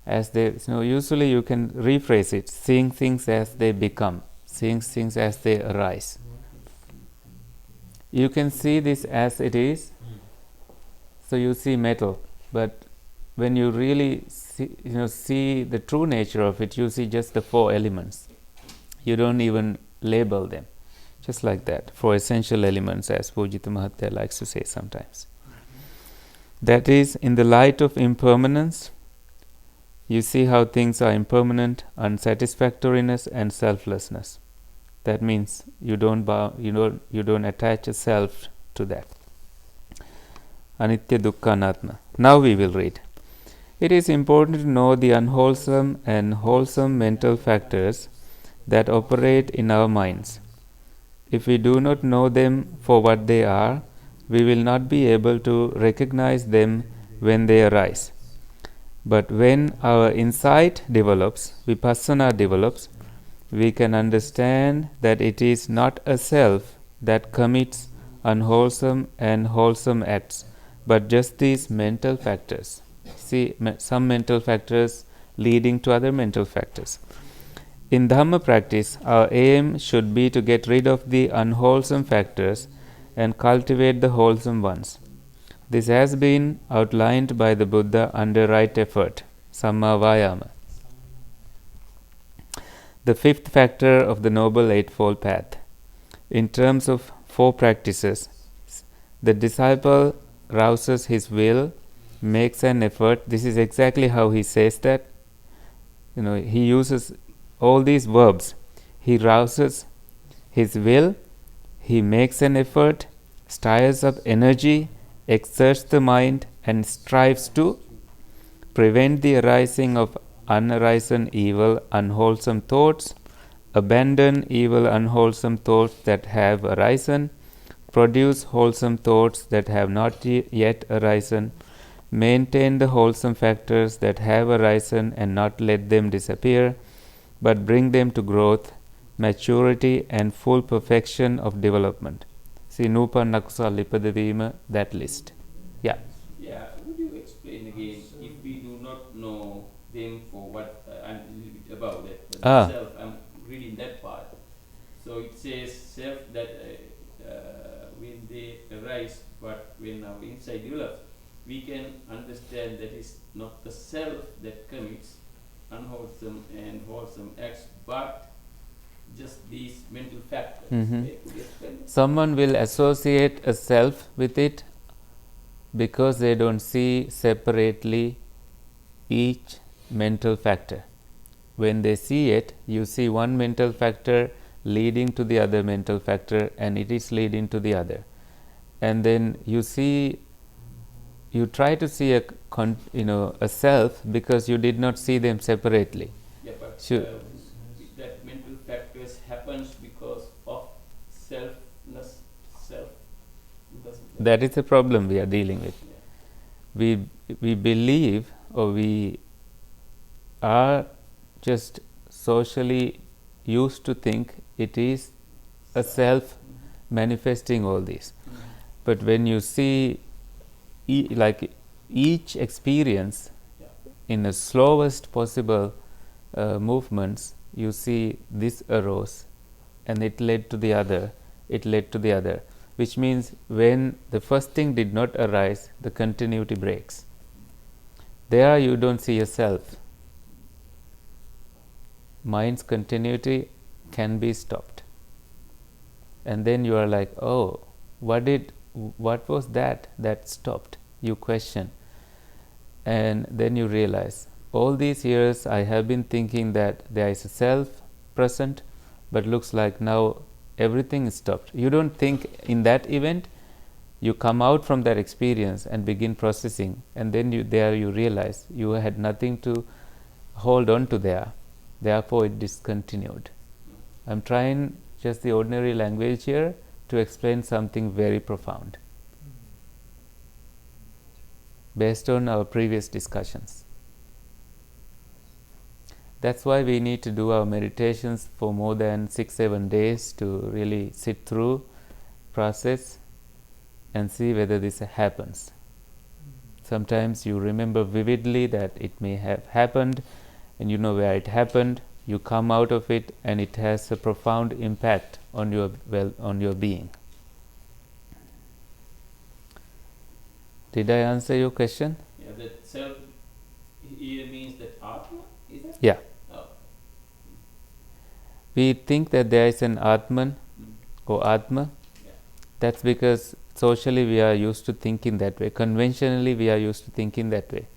usually you can rephrase it, seeing things as they become, seeing things as they arise. You can see this as it is, so you see metal, but when you really see the true nature of it, you see just the four elements. You don't even label them. Just like that, four essential elements, as Pujita Mahatya likes to say sometimes. That is, in the light of impermanence, you see how things are impermanent, unsatisfactoriness, and selflessness. That means you don't attach a self to that. Anitya Dukkha Anatma. Now we will read. It is important to know the unwholesome and wholesome mental factors that operate in our minds. If we do not know them for what they are, we will not be able to recognize them when they arise. But when our insight develops, vipassana develops, we can understand that it is not a self that commits unwholesome and wholesome acts, but just these mental factors. See, some mental factors leading to other mental factors. In Dhamma practice, our aim should be to get rid of the unwholesome factors and cultivate the wholesome ones. This has been outlined by the Buddha under right effort, Samma Vayama. The fifth factor of the Noble Eightfold Path. In terms of four practices, the disciple rouses his will, makes an effort. This is exactly how he says that. He uses all these verbs. He rouses his will, he makes an effort, stirs up energy, exerts the mind, and strives to prevent the arising of unarisen evil, unwholesome thoughts, abandon evil, unwholesome thoughts that have arisen, produce wholesome thoughts that have not yet arisen, maintain the wholesome factors that have arisen and not let them disappear, but bring them to growth, maturity, and full perfection of development. See, Nupan Nakusal Lipadavima, that list. Yeah. Yeah, would you explain again, if we do not know them for what, I'm a little bit above that, self, I'm reading that part. So it says self that when they arise, but when our insight develops, we can understand that it's not the self that commits unwholesome and wholesome acts, but just these mental factors. Someone will associate a self with it because they don't see separately each mental factor. When they see it, you see one mental factor leading to the other mental factor, and it is leading to the other. And then you try to see a self because you did not see them separately. Yeah, but that mental factors happens because of selfness, self. That is the problem we are dealing with. Yeah. We believe, or we are just socially used to think it is a self manifesting all this. But when you see like each experience Yeah. in the slowest possible movements, you see this arose and it led to the other, it led to the other, which means when the first thing did not arise, the continuity breaks. There you don't see yourself. Mind's continuity can be stopped. And then you are like, oh, what was that stopped? You question. And then you realize, all these years I have been thinking that there is a self present, but looks like now everything is stopped. You don't think in that event, you come out from that experience and begin processing, and then you realize you had nothing to hold on to there. Therefore, it discontinued. I'm trying just the ordinary language here to explain something very profound based on our previous discussions. That's why we need to do our meditations for more than 6-7 days to really sit through, process, and see whether this happens. Sometimes you remember vividly that it may have happened, and you know where it happened. You come out of it, and it has a profound impact on your being. Did I answer your question? Yeah, that self here means that Atma, is it? Yeah. Oh. We think that there is an Atman or Atma. Yeah. That's because socially we are used to thinking that way. Conventionally we are used to thinking that way.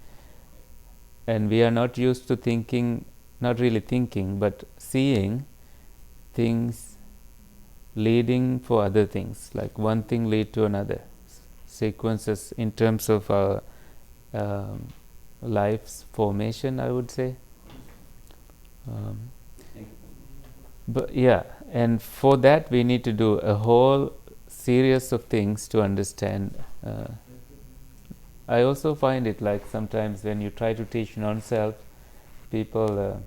And we are not used to thinking, not really thinking, but seeing things leading for other things, like one thing lead to another. Sequences in terms of our life's formation, I would say. But yeah, and for that we need to do a whole series of things to understand. I also find it like sometimes when you try to teach non-self, people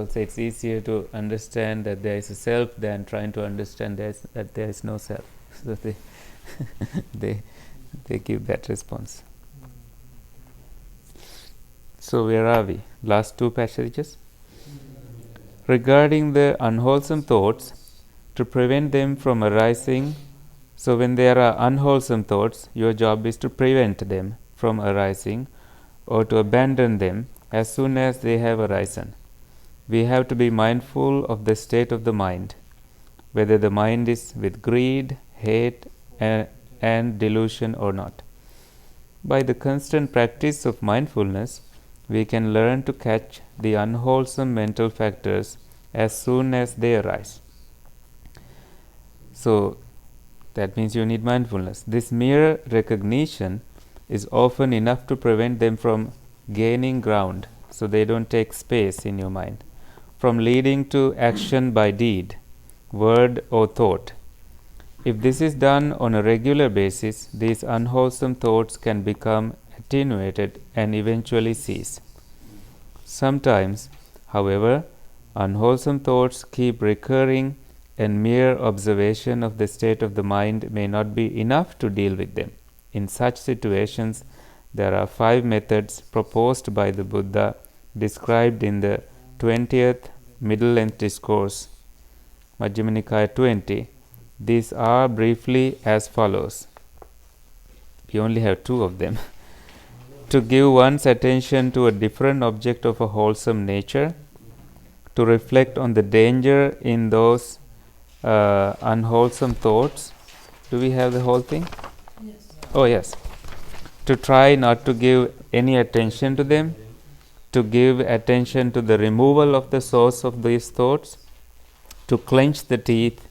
say it's easier to understand that there is a self than trying to understand that there is no self. So they give that response. So where are we? Last two passages. Regarding the unwholesome thoughts, to prevent them from arising. So when there are unwholesome thoughts, your job is to prevent them from arising or to abandon them as soon as they have arisen. We have to be mindful of the state of the mind, whether the mind is with greed, hate, and delusion or not. By the constant practice of mindfulness, we can learn to catch the unwholesome mental factors as soon as they arise. So that means you need mindfulness. This mere recognition is often enough to prevent them from gaining ground, so they don't take space in your mind, from leading to action by deed, word or thought. If this is done on a regular basis, these unwholesome thoughts can become attenuated and eventually cease. Sometimes, however, unwholesome thoughts keep recurring, and mere observation of the state of the mind may not be enough to deal with them. In such situations, there are 5 methods proposed by the Buddha, described in the 20th Middle Length Discourse, Majjhima Nikaya 20. These are briefly as follows. We only have 2 of them. To give one's attention to a different object of a wholesome nature, to reflect on the danger in those unwholesome thoughts. Do we have the whole thing? Yes. Oh, yes. To try not to give any attention to them, to give attention to the removal of the source of these thoughts, to clench the teeth,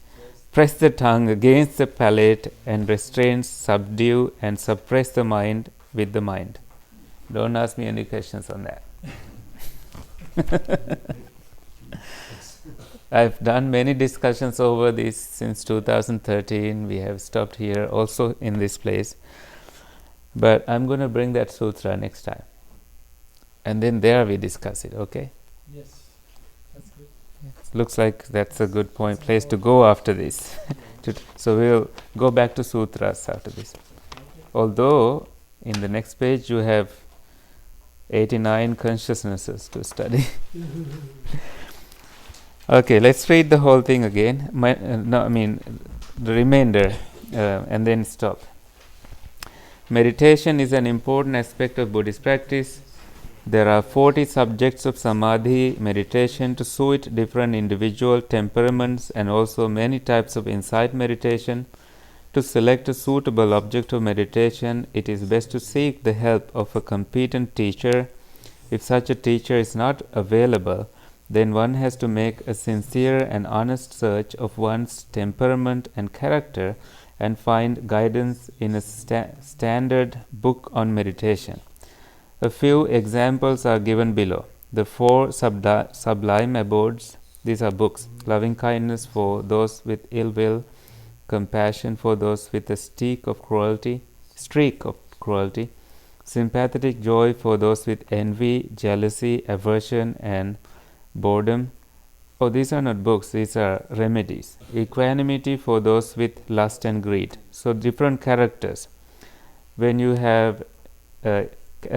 press the tongue against the palate, and restrain, subdue, and suppress the mind with the mind. Don't ask me any questions on that. I've done many discussions over this since 2013. We have stopped here also in this place. But I'm going to bring that sutra next time. And then there we discuss it, okay? Yes, that's good. Looks like that's a good place to go after this. So we'll go back to sutras after this. although in the next page you have 89 consciousnesses to study. Okay, let's read the whole thing again. The remainder, and then stop. Meditation is an important aspect of Buddhist practice. There are 40 subjects of samadhi meditation to suit different individual temperaments and also many types of insight meditation. To select a suitable object of meditation, it is best to seek the help of a competent teacher. If such a teacher is not available, then one has to make a sincere and honest search of one's temperament and character and find guidance in a standard book on meditation. A few examples are given below. The 4 sublime abodes, these are books: loving kindness for those with ill will, compassion for those with a streak of cruelty, sympathetic joy for those with envy, jealousy, aversion, and boredom. Oh, these are not books, these are remedies. Equanimity for those with lust and greed. So different characters. When you have a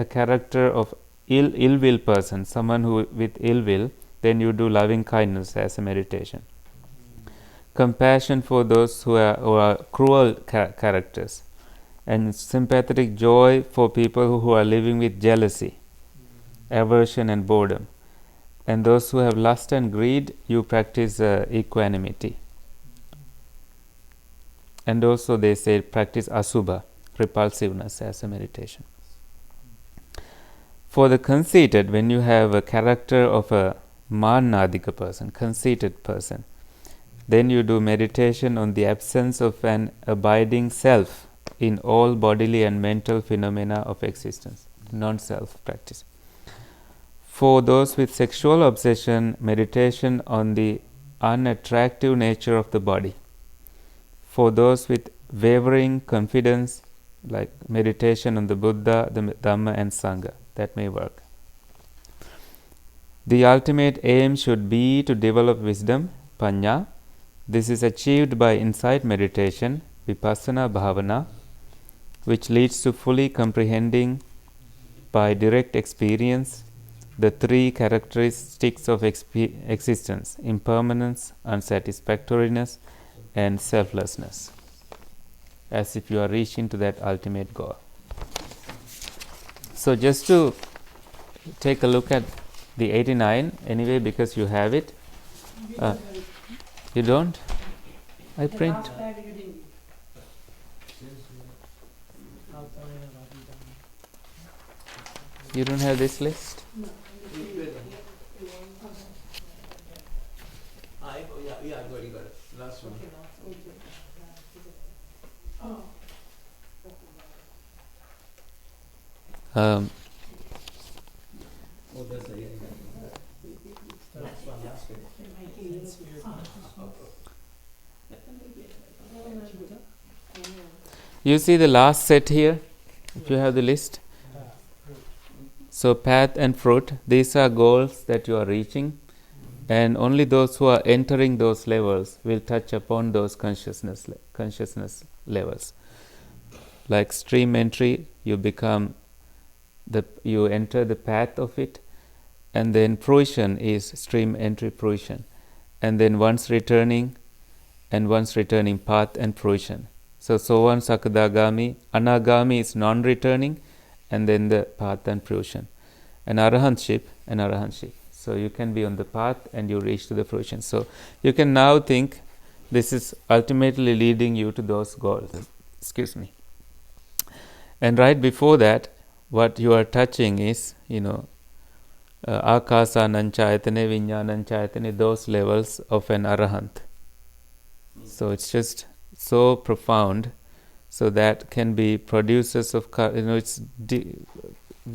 character of ill will person, someone who with ill will, then you do loving kindness as a meditation. Compassion for those who are cruel characters, and sympathetic joy for people who are living with jealousy, aversion, and boredom. And those who have lust and greed, you practice equanimity. And also they say practice asubha, repulsiveness, as a meditation. For the conceited, when you have a character of a manadika person, conceited person, then you do meditation on the absence of an abiding self in all bodily and mental phenomena of existence, non-self practice. For those with sexual obsession, meditation on the unattractive nature of the body. For those with wavering confidence, like meditation on the Buddha, the Dhamma, and Sangha, that may work. The ultimate aim should be to develop wisdom, panya. This is achieved by insight meditation, vipassana bhavana, which leads to fully comprehending by direct experience the 3 characteristics of existence: impermanence, unsatisfactoriness, and selflessness, as if you are reaching to that ultimate goal. So just to take a look at the 89 anyway, because you have it. You don't? I print. You don't have this list? No. Yeah, I got it. Last one. Oh. That's a You see the last set here, if you have the list. So path and fruit, these are goals that you are reaching, and only those who are entering those levels will touch upon those consciousness levels. Like stream entry, you enter the path of it, and then fruition is stream entry fruition, and then once returning path and fruition. So Sovan, Sakadagami, Anagami is non-returning, and then the path and fruition, and arahantship. So you can be on the path and you reach to the fruition. So you can now think this is ultimately leading you to those goals. And right before that, what you are touching is, akasa nanchayatane, vijnananchayatane, those levels of an arahant. So it's just so profound, so that can be producers of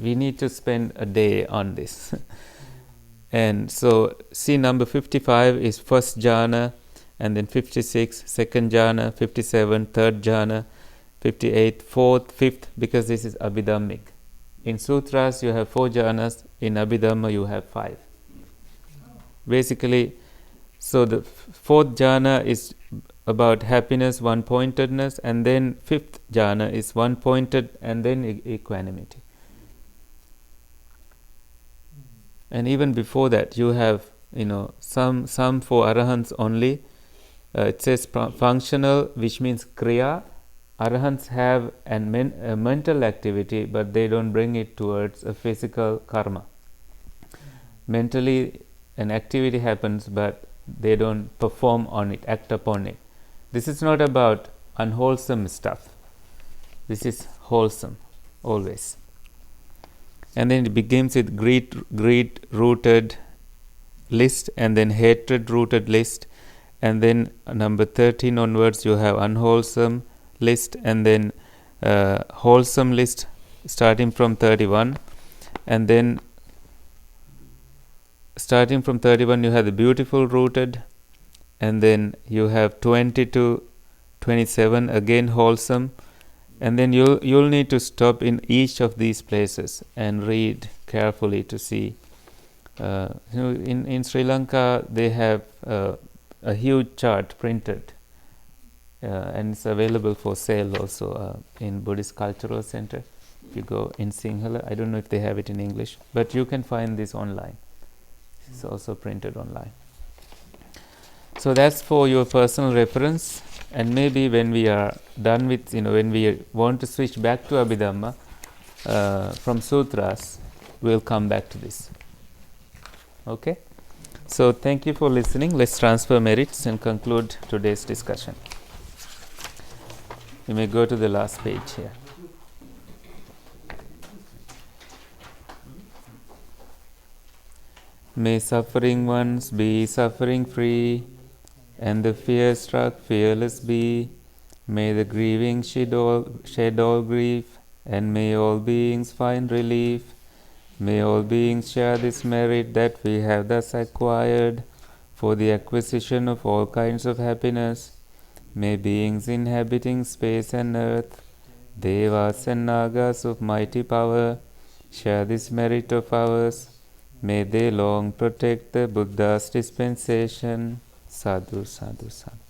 we need to spend a day on this. And so see, number 55 is first jhana, and then 56 second jhana, 57 third jhana, 58 fourth, fifth, because this is abhidhammic. In sutras you have 4 jhanas, in abhidhamma you have 5. Basically, so the 4th jhana is about happiness, one-pointedness, and then fifth jhana is one-pointed and then equanimity. And even before that, you have some for arahants only. It says functional, which means kriya. Arahants have a mental activity, but they don't bring it towards a physical karma. Mentally, an activity happens, but they don't perform on it, act upon it. This is not about unwholesome stuff. This is wholesome, always. And then it begins with greed-rooted list, and then hatred-rooted list, and then number 13 onwards you have unwholesome list, and then wholesome list starting from 31, and then starting from 31 you have the beautiful rooted, and then you have 20 to 27 again wholesome, and then you'll need to stop in each of these places and read carefully to see. In Sri Lanka they have a huge chart printed, and it's available for sale also in Buddhist Cultural Center. If you go in Sinhala, I don't know if they have it in English, but you can find this online. It's also printed online. So that's for your personal reference, and maybe when we are done with, when we want to switch back to Abhidhamma from sutras, we'll come back to this. Okay? So thank you for listening. Let's transfer merits and conclude today's discussion. You may go to the last page here. May suffering ones be suffering free, and the fear-struck fearless be. May the grieving shed all grief, and may all beings find relief. May all beings share this merit that we have thus acquired for the acquisition of all kinds of happiness. May beings inhabiting space and earth, devas and nagas of mighty power, share this merit of ours. May they long protect the Buddha's dispensation. Sadhu, sadhu, sadhu.